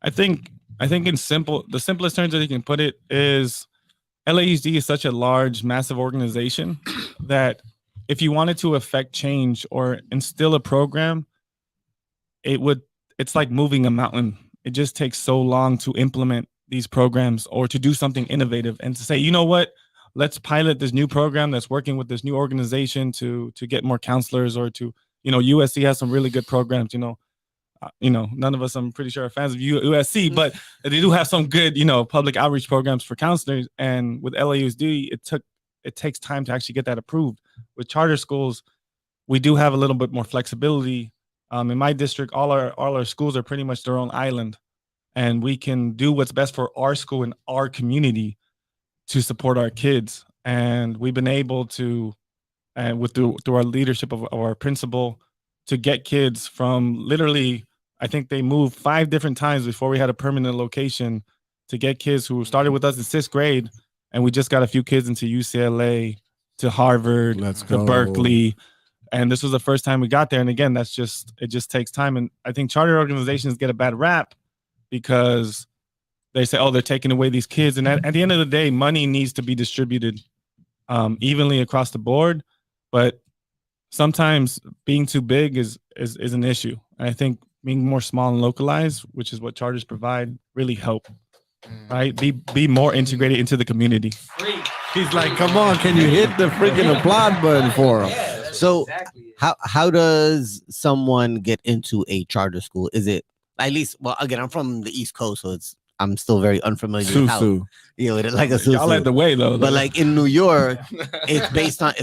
I think the simplest terms that you can put it is LAUSD is such a large, massive organization that if you wanted to affect change or instill a program, it's like moving a mountain. It just takes so long to implement these programs or to do something innovative and to say, you know what, let's pilot this new program that's working with this new organization to get more counselors, or to, USC has some really good programs, none of us, I'm pretty sure, are fans of USC, but they do have some good, public outreach programs for counselors. And with LAUSD, it takes time to actually get that approved. With charter schools, we do have a little bit more flexibility. In my district, all our schools are pretty much their own island, and we can do what's best for our school and our community to support our kids. And we've been able to, through our leadership of our principal, to get kids from literally, I think they moved 5 different times before we had a permanent location, to get kids who started with us in 6th grade, and we just got a few kids into UCLA, to Harvard, to Berkeley. And this was the first time we got there. And again, it just takes time. And I think charter organizations get a bad rap because they say, oh, they're taking away these kids. And at the end of the day, money needs to be distributed evenly across the board. But sometimes being too big is an issue. And I think being more small and localized, which is what charters provide, really help. Right? Be more integrated into the community.
He's like, come on, can you hit the freaking applaud button for him?
So how does someone get into a charter school? Is it, at least, well, again, I'm from the East Coast, so I'm still very unfamiliar with how, it's like a susu.
Y'all led the way though.
But like in New York, it's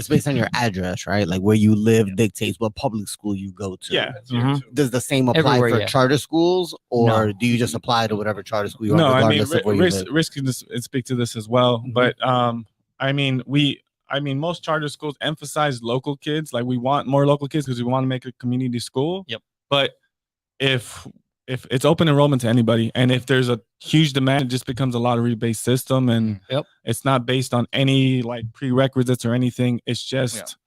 based on your address, right? Like where you live dictates what public school you go to.
Yeah.
Does the same apply
Everywhere,
for charter schools, or do you just apply to whatever charter school you want, regardless of where you live?
Risk can speak to this as well. But most charter schools emphasize local kids. Like we want more local kids because we want to make a community school.
Yep.
But if it's open enrollment to anybody, and if there's a huge demand, it just becomes a lottery-based system, and it's not based on any like prerequisites or anything. It's just,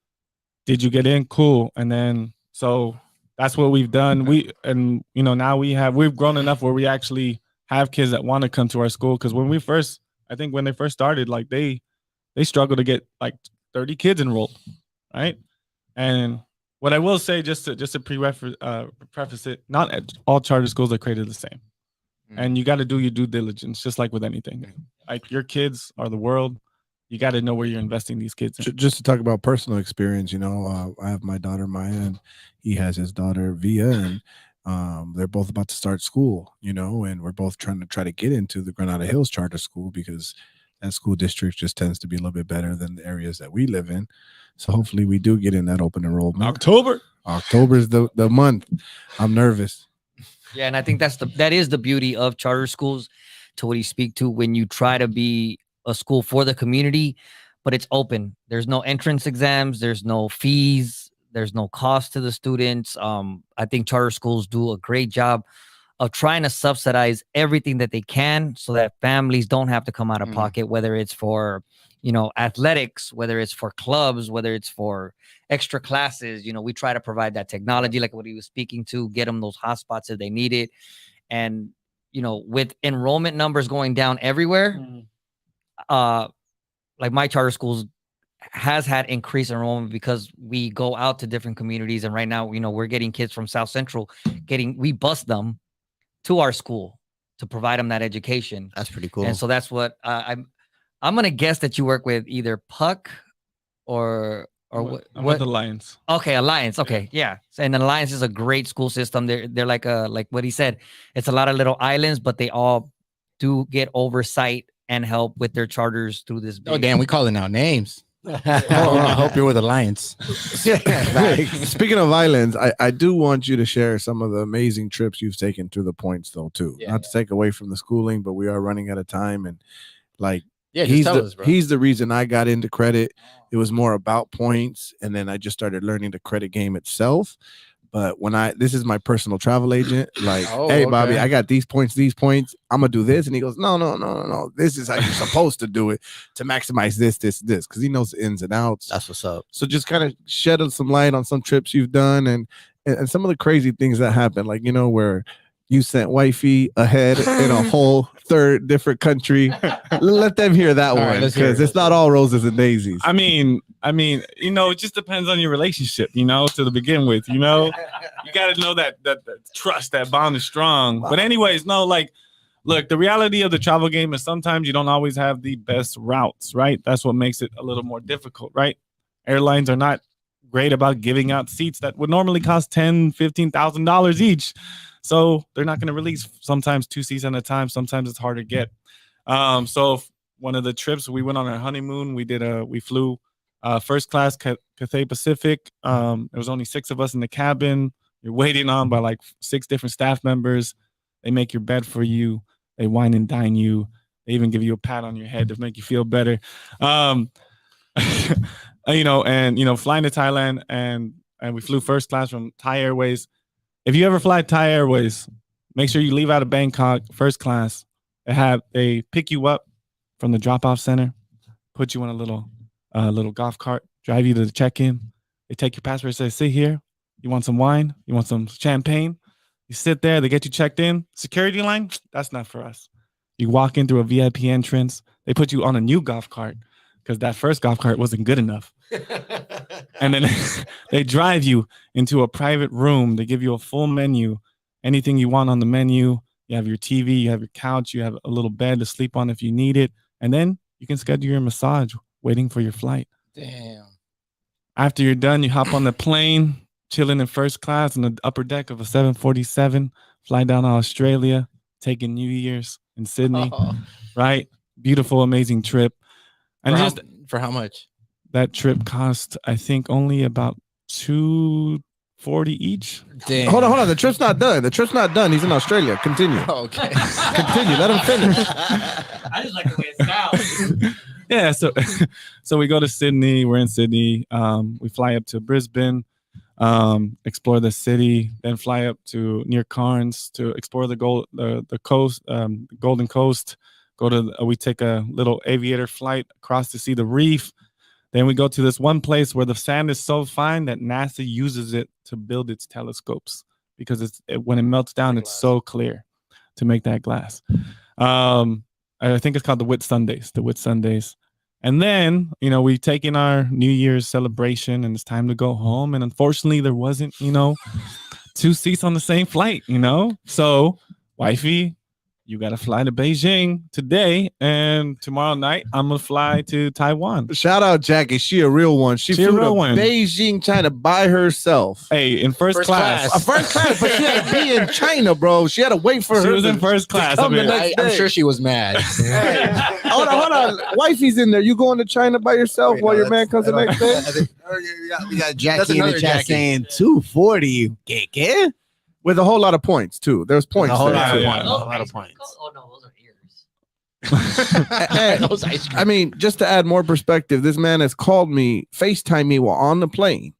did you get in? Cool. And then, so that's what we've done. Now we've grown enough where we actually have kids that want to come to our school. Because when they first started, like they struggled to get like 30 kids enrolled, right? And what I will say, just to preface it, not all charter schools are created the same, and you got to do your due diligence, just like with anything. Like your kids are the world. You got to know where you're investing these kids in.
Just to talk about personal experience, I have my daughter Maya, and he has his daughter Via, and they're both about to start school, and we're both trying to get into the Granada Hills Charter School because that school district just tends to be a little bit better than the areas that we live in. So hopefully we do get in that open enrollment.
October
is the month. I'm nervous.
Yeah, and I think that is the beauty of charter schools, to what you speak to, when you try to be a school for the community, but it's open. There's no entrance exams, there's no fees, there's no cost to the students. I think charter schools do a great job of trying to subsidize everything that they can so that families don't have to come out of pocket, whether it's for athletics, whether it's for clubs, whether it's for extra classes. We try to provide that technology, like what he was speaking to, get them those hotspots if they need it. And, with enrollment numbers going down everywhere, like my charter schools has had increased enrollment because we go out to different communities. And right now, we're getting kids from South Central, we bus them to our school to provide them that education.
That's pretty cool.
And so that's what I'm going to guess that you work with either Puck or what?
I'm with Alliance.
Okay, Alliance. Okay, yeah. And Alliance is a great school system. They're like what he said. It's a lot of little islands, but they all do get oversight and help with their charters through this.
Oh, damn, we calling out names. I hope you're with Alliance.
Speaking of islands, I do want you to share some of the amazing trips you've taken through the points, though, too. Not to take away from the schooling, but we are running out of time, and he's the reason I got into credit. It was more about points, and then I just started learning the credit game itself. But this is my personal travel agent. Like, hey, Bobby, I got these points. I'm gonna do this, and he goes, no. This is how you're supposed to do it to maximize this, because he knows the ins and outs.
That's what's up.
So just kind of shed some light on some trips you've done, and some of the crazy things that happen, like where you sent wifey ahead in a whole third different country. Let them hear that one, because it's not all roses and daisies.
I mean, it just depends on your relationship, to begin with, you got to know that trust, that bond is strong. Wow. But anyways, no, look, the reality of the travel game is sometimes you don't always have the best routes, right? That's what makes it a little more difficult, right? Airlines are not great about giving out seats that would normally cost $10,000, $15,000 each. So they're not going to release sometimes 2 seats at a time. Sometimes it's hard to get. So one of the trips we went on our honeymoon, we flew first class Cathay Pacific. There was only 6 of us in the cabin. You're waiting on by 6 different staff members. They make your bed for you. They wine and dine you. They even give you a pat on your head to make you feel better. Flying to Thailand and we flew first class from Thai Airways. If you ever fly Thai Airways, make sure you leave out of Bangkok first class. They pick you up from the drop-off center, put you on a little golf cart, drive you to the check-in. They take your passport, say, sit here. You want some wine? You want some champagne? You sit there. They get you checked in. Security line? That's not for us. You walk in through a VIP entrance. They put you on a new golf cart because that first golf cart wasn't good enough. And then they drive you into a private room. They give you a full menu, anything you want on the menu. You have your TV, you have your couch, you have a little bed to sleep on if you need it. And then you can schedule your massage waiting for your flight.
Damn.
After you're done, you hop on the plane, chilling in first class in the upper deck of a 747, fly down to Australia, taking New Year's in Sydney, right? Beautiful, amazing trip. And
for how much?
That trip cost, I think, only about $240 each.
Damn.
Hold on. The trip's not done. He's in Australia. Continue.
Okay.
Continue. Let him finish.
I just like the way it sounds.
Yeah. So we go to Sydney. We're in Sydney. We fly up to Brisbane, explore the city, then fly up to near Cairns to explore the coast, Golden Coast. We take a little aviator flight across to see the reef. Then we go to this one place where the sand is so fine that NASA uses it to build its telescopes because when it melts down, it's so clear to make that glass. I think it's called the Whitsundays. And then, we take in our New Year's celebration and it's time to go home. And unfortunately, there wasn't, 2 seats on the same flight, So, wifey, you got to fly to Beijing today, and tomorrow night I'm gonna fly to Taiwan.
Shout out Jackie, she a real one. She flew to Beijing, China by herself.
Hey, in first class.
First class, but she had to be in China, bro. She had to wait for her.
She was in first class.
I'm sure she was mad.
Hey, hold on. Wifey's in there. You going to China by yourself while your man comes the next day?
We got Jackie in the chat saying 240. ¿Qué?
With a whole lot of points too. There's points.
A whole lot
there.
of points.
Oh no, those are ears.
Those ice cream.
I mean, just to add more perspective, this man has called me, FaceTime me while on the plane.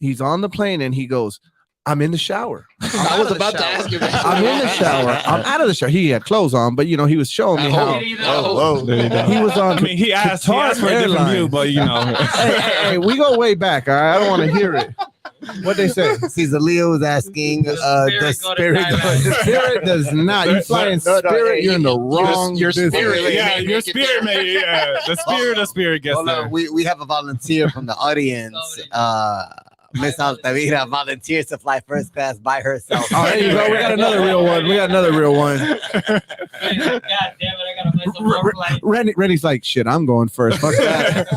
He's on the plane and he goes, I'm in the shower.
I was about to ask you that.
I'm in the shower. I'm out of the shower. He had clothes on, but he was showing me how.
Whoa. There you go.
He was on.
I mean, he asked for a different view, but
hey, we go way back. All right, I don't want to hear it. What they say?
Caesar Leo was asking the
spirit does not. You fly in spirit, you're in the wrong.
Your spirit,
your spirit, maybe. Yeah, the spirit gets there.
We have a volunteer from the audience. Miss Altavira volunteers to fly first class by herself.
Oh, there you go. We got another real one.
God damn it! I gotta play some more flight.
Rennie's like, shit, I'm going first. Fuck that.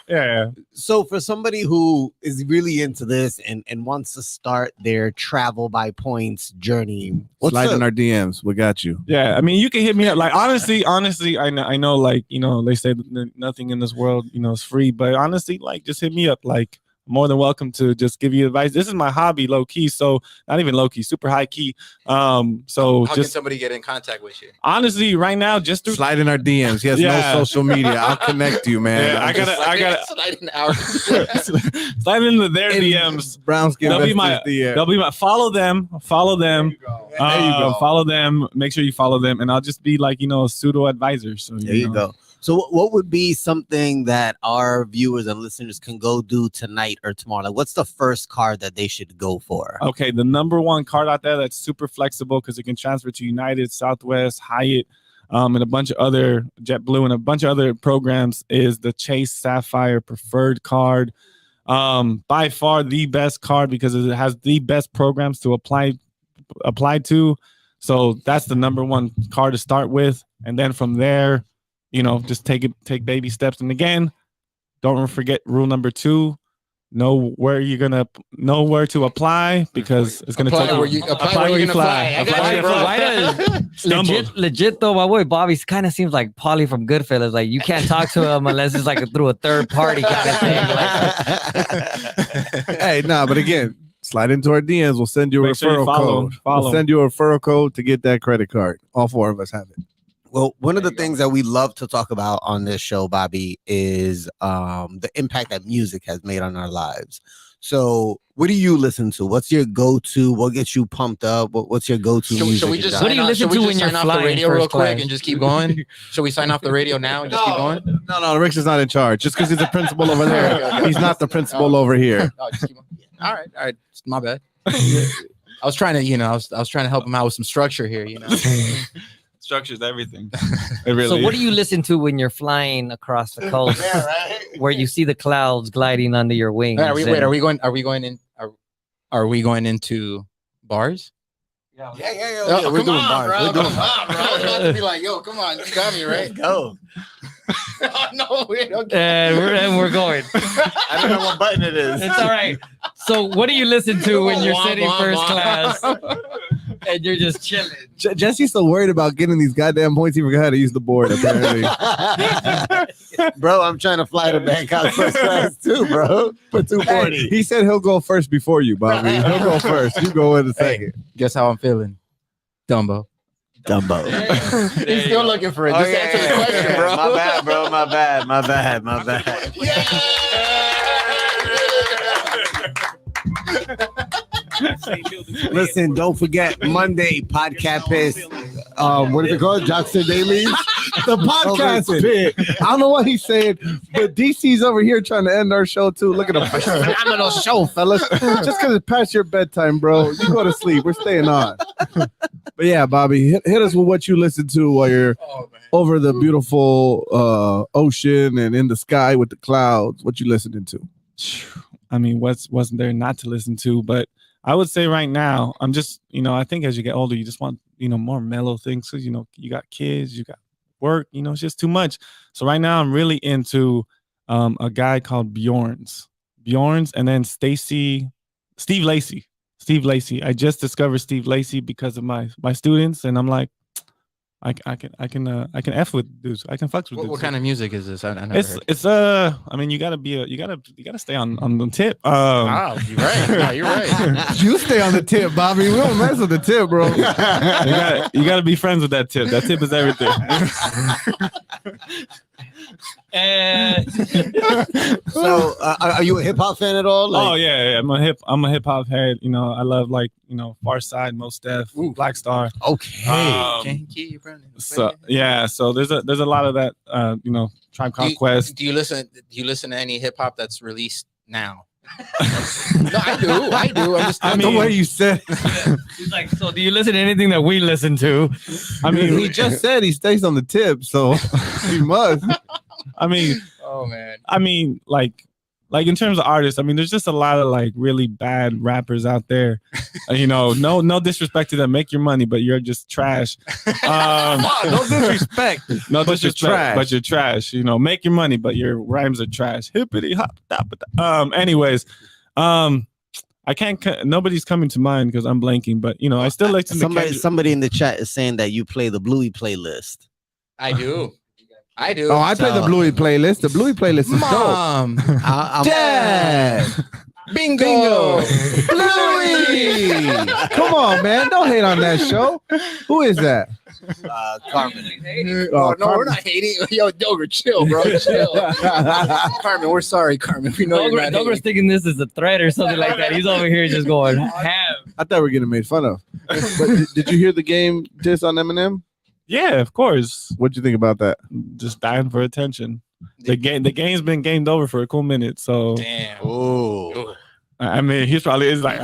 Yeah.
So for somebody who is really into this and wants to start their travel by points journey,
slide in our DMs. We got you.
Yeah, I mean, you can hit me up. Like honestly, I know, like they say nothing in this world, is free. But honestly, like just hit me up. Like more than welcome to just give you advice. This is my hobby, low key. So not even low key, super high key. So
how can somebody get in contact with you?
Honestly, right now, just through
slide in our DMs. He has no social media. I'll connect you, man.
Yeah, I gotta
slide in our
slide into their DMs.
Brownskin.
They'll be my follow them. There you go. Follow them. Make sure you follow them, and I'll just be like a pseudo advisor. So
there you go. So what would be something that our viewers and listeners can go do tonight or tomorrow? Like, what's the first card that they should go for?
Okay, the number one card out there that's super flexible because it can transfer to United, Southwest, Hyatt, and a bunch of other JetBlue and a bunch of other programs is the Chase Sapphire Preferred card. By far the best card because it has the best programs to apply to. So that's the number one card to start with. And then from there, just take baby steps. And again, don't forget rule number 2. Know where to apply because it's going to take you. Apply where you fly.
Legit though, my boy Bobby kind of seems like Paulie from Goodfellas. Like you can't talk to him unless it's like through a third party kind of thing.
Hey, but again, slide into our DMs. We'll send you a referral code. We'll send you a referral code to get that credit card. All 4 of us have it.
Well, one of the things that we love to talk about on this show, Bobby, is the impact that music has made on our lives. So what do you listen to? What's your go-to? What gets you pumped up? What's your go-to music?
Should we just
what do you listen to when you're
off
flying
the radio real quick
class?
and just keep going? Should we sign off the radio now and just keep going?
No, Rick's is not in charge. Just because he's the principal over there, he's not the principal over here.
No, just keep going. All right. My bad. I was trying to, I was trying to help him out with some structure here,
Structure's everything. It really
So what
is.
do you listen to when you're flying across the coast where you see the clouds gliding under your wings?
Are we going into bars?
Yeah.
We're doing bars.
We're doing bars. I was about to be like, yo, come on, you got me, right?
Go.
No, we don't.
And we're going.
I don't know what button it is.
It's all right. So what do you listen to when you're sitting first class and you're just chilling?
Jesse's so worried about getting these goddamn points, he forgot how to use the board, apparently.
Bro, I'm trying to fly to Bangkok first class too, bro. For 240.
He said he'll go first before you, Bobby. He'll go first. You go in a second.
Guess how I'm feeling? Dumbo.
He's
still looking for it. Just answer the question, bro.
My bad, bro. My bad. Listen, don't forget Monday podcast piss.
What is it called? Jackson Daily? The podcast pit. I don't know what he's saying, but DC's over here trying to end our show too. Look at him. Phenomenal show, fellas. Just because it's past your bedtime, bro. You go to sleep. We're staying on. But yeah, Bobby, hit us with what you listen to while you're over the beautiful ocean and in the sky with the clouds. What you listening to?
I mean, wasn't there not to listen to? But I would say right now, I'm just, I think as you get older, you just want, more mellow things. Because, you got kids, you got work, it's just too much. So right now I'm really into a guy called Bjorns, and then Steve Lacy. I just discovered Steve Lacy because of my students, and I'm like, I can F with dudes. I can fuck with dudes.
What kind of music is this? I never heard.
It's I mean, you gotta stay on the tip.
Wow, you're right. No, you're right.
You stay on the tip, Bobby. We don't mess with the tip, bro.
you gotta be friends with that tip. That tip is everything.
So, are you a hip hop fan at all?
Oh yeah. I'm a hip hop head. I love Far Side, Mos Def, Black Star.
Okay.
So there's a lot of that. Tribe Called Quest.
Do you listen to any hip hop that's released now? No, I do.
The way you said.
He's like, so do you listen to anything that we listen to?
I mean, he just said he stays on the tip, so he must.
I mean,
oh man.
I mean, like in terms of artists, I mean, there's just a lot of really bad rappers out there. No disrespect to them. Make your money, but you're just trash.
No disrespect.
No
but
disrespect,
you're trash.
but you're trash. Make your money, but your rhymes are trash. Hippity hop. Anyways, I can't. Nobody's coming to mind because I'm blanking. But I still like to.
Somebody in the chat is saying that you play the Bluey playlist.
I do.
Oh, I play the Bluey playlist. The Bluey playlist is
Mom,
Dad,
Bingo,
Bluey. Come on, man. Don't hate on that show. Who is that?
Carmen.
No, we're not hating. Yo, Doger, chill, bro. Chill. Carmen, we're sorry, Carmen. We know you're not
Doger's thinking this is a threat or something like that. He's over here just going ham.
I thought we were getting made fun of. But did you hear the game diss on Eminem?
Yeah, of course.
What'd you think about that?
Just dying for attention. The game's been gamed over for a cool minute. So
Damn.
Oh.
I mean, he's like,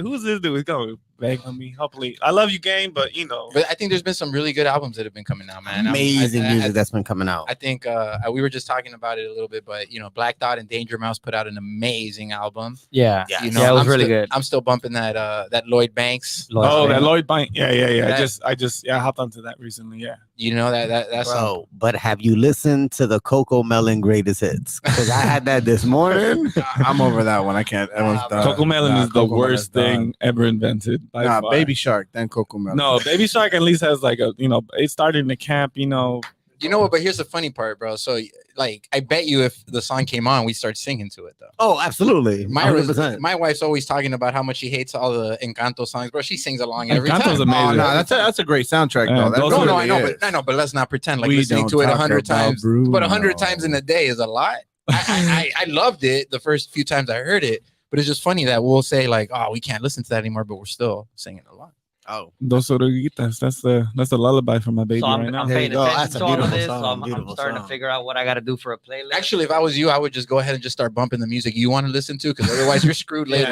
who's this dude? He's going to beg on me. Hopefully, I love you, game, but you know.
But I think there's been some really good albums that have been coming out, man.
Amazing music that's been coming out.
I think we were just talking about it a little bit, but you know, Black Thought and Danger Mouse put out an amazing album.
Yeah,
you know,
it was
I'm
really
still,
good.
I'm still bumping that Lloyd Banks.
That Lloyd Banks. Yeah.
That-
I just hopped onto that recently. Yeah.
You know that's
Bro, but have you listened to the Coco Melon greatest hits? Because I had that this morning.
I'm over that one. I can't. That one's done.
Coco Melon is the
Coco Melon's
worst thing ever invented. By
Nah,
far.
Baby Shark, then Coco Melon.
No, Baby Shark at least has like a, you know, it started in the camp, you know.
You know what? But here's the funny part, bro. So, like, I bet you if the song came on, we start singing to it, though.
Oh, absolutely.
My wife's always talking about how much she hates all the Encanto songs, bro. She sings along every
Encanto's
time.
amazing.
Oh, no, that's a great soundtrack, though. That
No,
really
I know, but let's not pretend like
We
listening
don't
to it
talk
100
about
times.
Bruno.
But 100 times in a day is a lot. I loved it the first few times I heard it, but it's just funny that we'll say like, oh, we can't listen to that anymore, but we're still singing a lot.
Oh,
Dos Oruguitas. That's the lullaby for my baby
So I'm,
right now.
I'm paying attention to all of
beautiful
this.
song,
So I'm
beautiful
starting to
song.
figure out what I got to do for a playlist.
Actually, if I was you, I would just go ahead and just start bumping the music you want to listen to, because otherwise you're screwed later.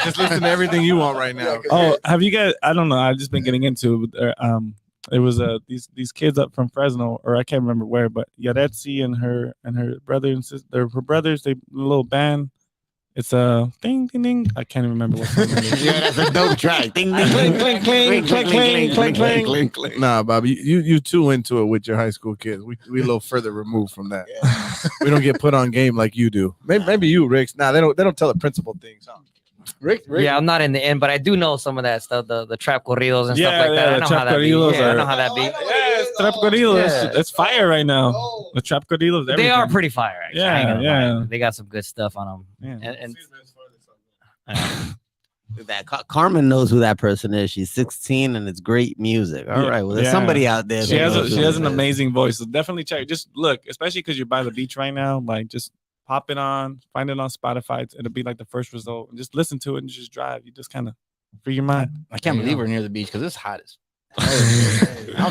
Just listen to everything you want right now.
Oh, have you guys? I don't know. I've just been getting into it was these kids up from Fresno, or I can't remember where, but Yaretsi and her brother and sister, her brothers, they little band. It's a ding ding ding. I can't even remember what song it is.
Yeah, that's a dope track. Ding ding
Clink, clink, clink, clink, clink, clink, clink.
Nah, Bobby, you too into it with your high school kids. We a little further removed from that. We don't get put on game like you do. Maybe you, Ricks. Nah, they don't tell the principal things. Huh? Rick.
Yeah, I'm not in the end, but I do know some of that stuff, the trap corridos and stuff like that. I know
trap
how that be.
corridos
Yeah, I
are-
know how that be.
Yes, trap corridos.
Yeah.
It's fire right now. The trap corridos.
They are
everything.
pretty fire. Actually. I ain't
Yeah,
gonna
yeah.
lie. They got some good stuff on them.
Yeah.
And
That Carmen knows who that person is. She's 16 and it's great music. All right, well, there's
Yeah.
somebody out there.
She
that
has
knows
she
who
has
it
an
is.
amazing voice. So definitely check. Just look, especially because you're by the beach right now. Like just pop it on, find it on Spotify. It'll be like the first result. And just listen to it and just drive. You just kind of free your mind.
I can't believe we're near the beach because it's hot as.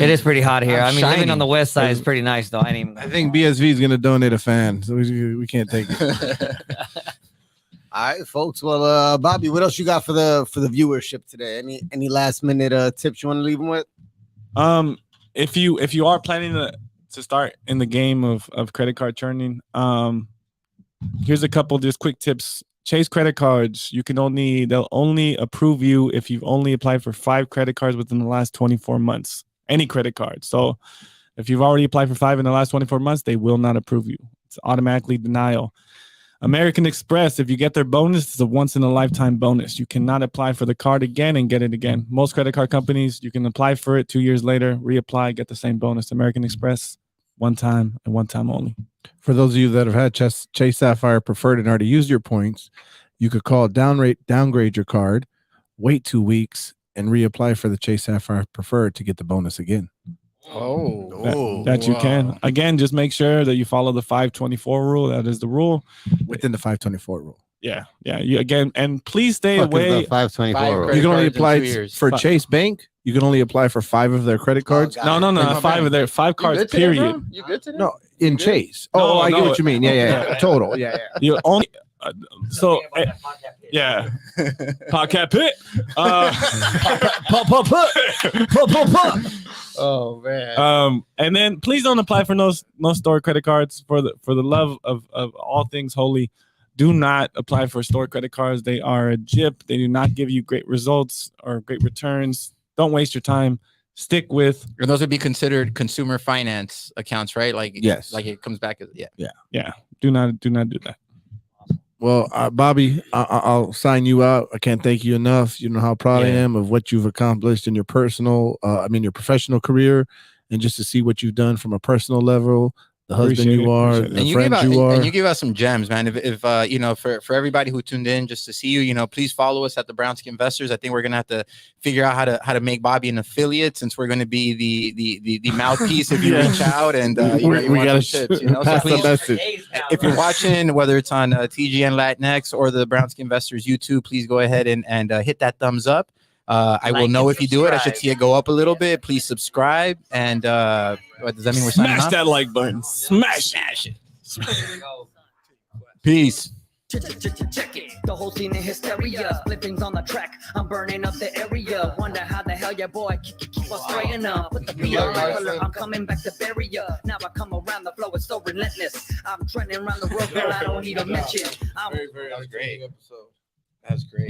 it is pretty hot here.
I'm
I mean, living
shining.
on the west side is pretty nice, though. I ain't even.
I think BSV is gonna donate a fan, so we can't take it.
All right, folks. Well, Bobby, what else you got for the viewership today? Any last minute tips you want to leave them with?
If you are planning to start in the game of credit card churning, here's a couple just quick tips. Chase credit cards. They'll only approve you if you've only applied for 5 credit cards within the last 24 months. Any credit card. So if you've already applied for 5 in the last 24 months, they will not approve you. It's automatically denial. American Express, if you get their bonus, it's a once-in-a-lifetime bonus. You cannot apply for the card again and get it again. Most credit card companies, you can apply for it 2 years later, reapply, get the same bonus. American Express, one time and one time only.
For those of you that have had Chase Sapphire Preferred and already used your points, you could call downgrade your card, wait 2 weeks, and reapply for the Chase Sapphire Preferred to get the bonus again.
That you can. Again, just make sure that you follow the 524 rule. That is the rule.
Within the 524 rule.
Yeah. You again, and please stay
Fuck is
away.
the 524 rule?
You can only
cards in
apply
2 years.
for Chase Bank. You can only apply for 5 of their credit cards.
No, 5 of their 5 cards. Period.
You good today?
No, in Chase.
No,
I get
no.
what you mean. Yeah. Total. Yeah.
You only. So yeah, podcast pit.
Oh man.
And then please don't apply for no store credit cards for the love of all things holy. Do not apply for store credit cards. They are a gyp. They do not give you great results or great returns. Don't waste your time. Stick with.
And those would be considered consumer finance accounts, right? Like
Yes.
like it comes back as
Yeah. Do not do that.
Well, Bobby, I'll sign you out. I can't thank you enough. You know how proud I am of what you've accomplished in your your professional career, and just to see what you've done from a personal level, the husband
Appreciate
you
it,
are,
appreciate it.
the
and you
friend
give out,
you are.
and you give out some gems, man. If you know, for everybody who tuned in just to see you, please follow us at the Brown Skin Investors. I think we're gonna have to figure out how to make Bobby an affiliate, since we're gonna be the mouthpiece if you reach out and
we
want
gotta
some tips, So
pass the
please,
message.
if you're watching, whether it's on TGN Latinx or the Brown Skin Investors YouTube, please go ahead and hit that thumbs up. I will
Like
know
and
if you do it. I should
subscribe.
see it go up a little bit. Please subscribe. And what does that mean? We're signing
Smash
off?
that like button. Smash it.
Peace.
Check it. The whole scene in hysteria. Flippings on the track. I'm burning up the area. Wonder how the hell your boy keep on spraying up. Put the beat on my color. I'm coming back to bury ya. Now I come around. The flow is so relentless. I'm trending around the world, girl. I don't need a mention.
That was great. That was great.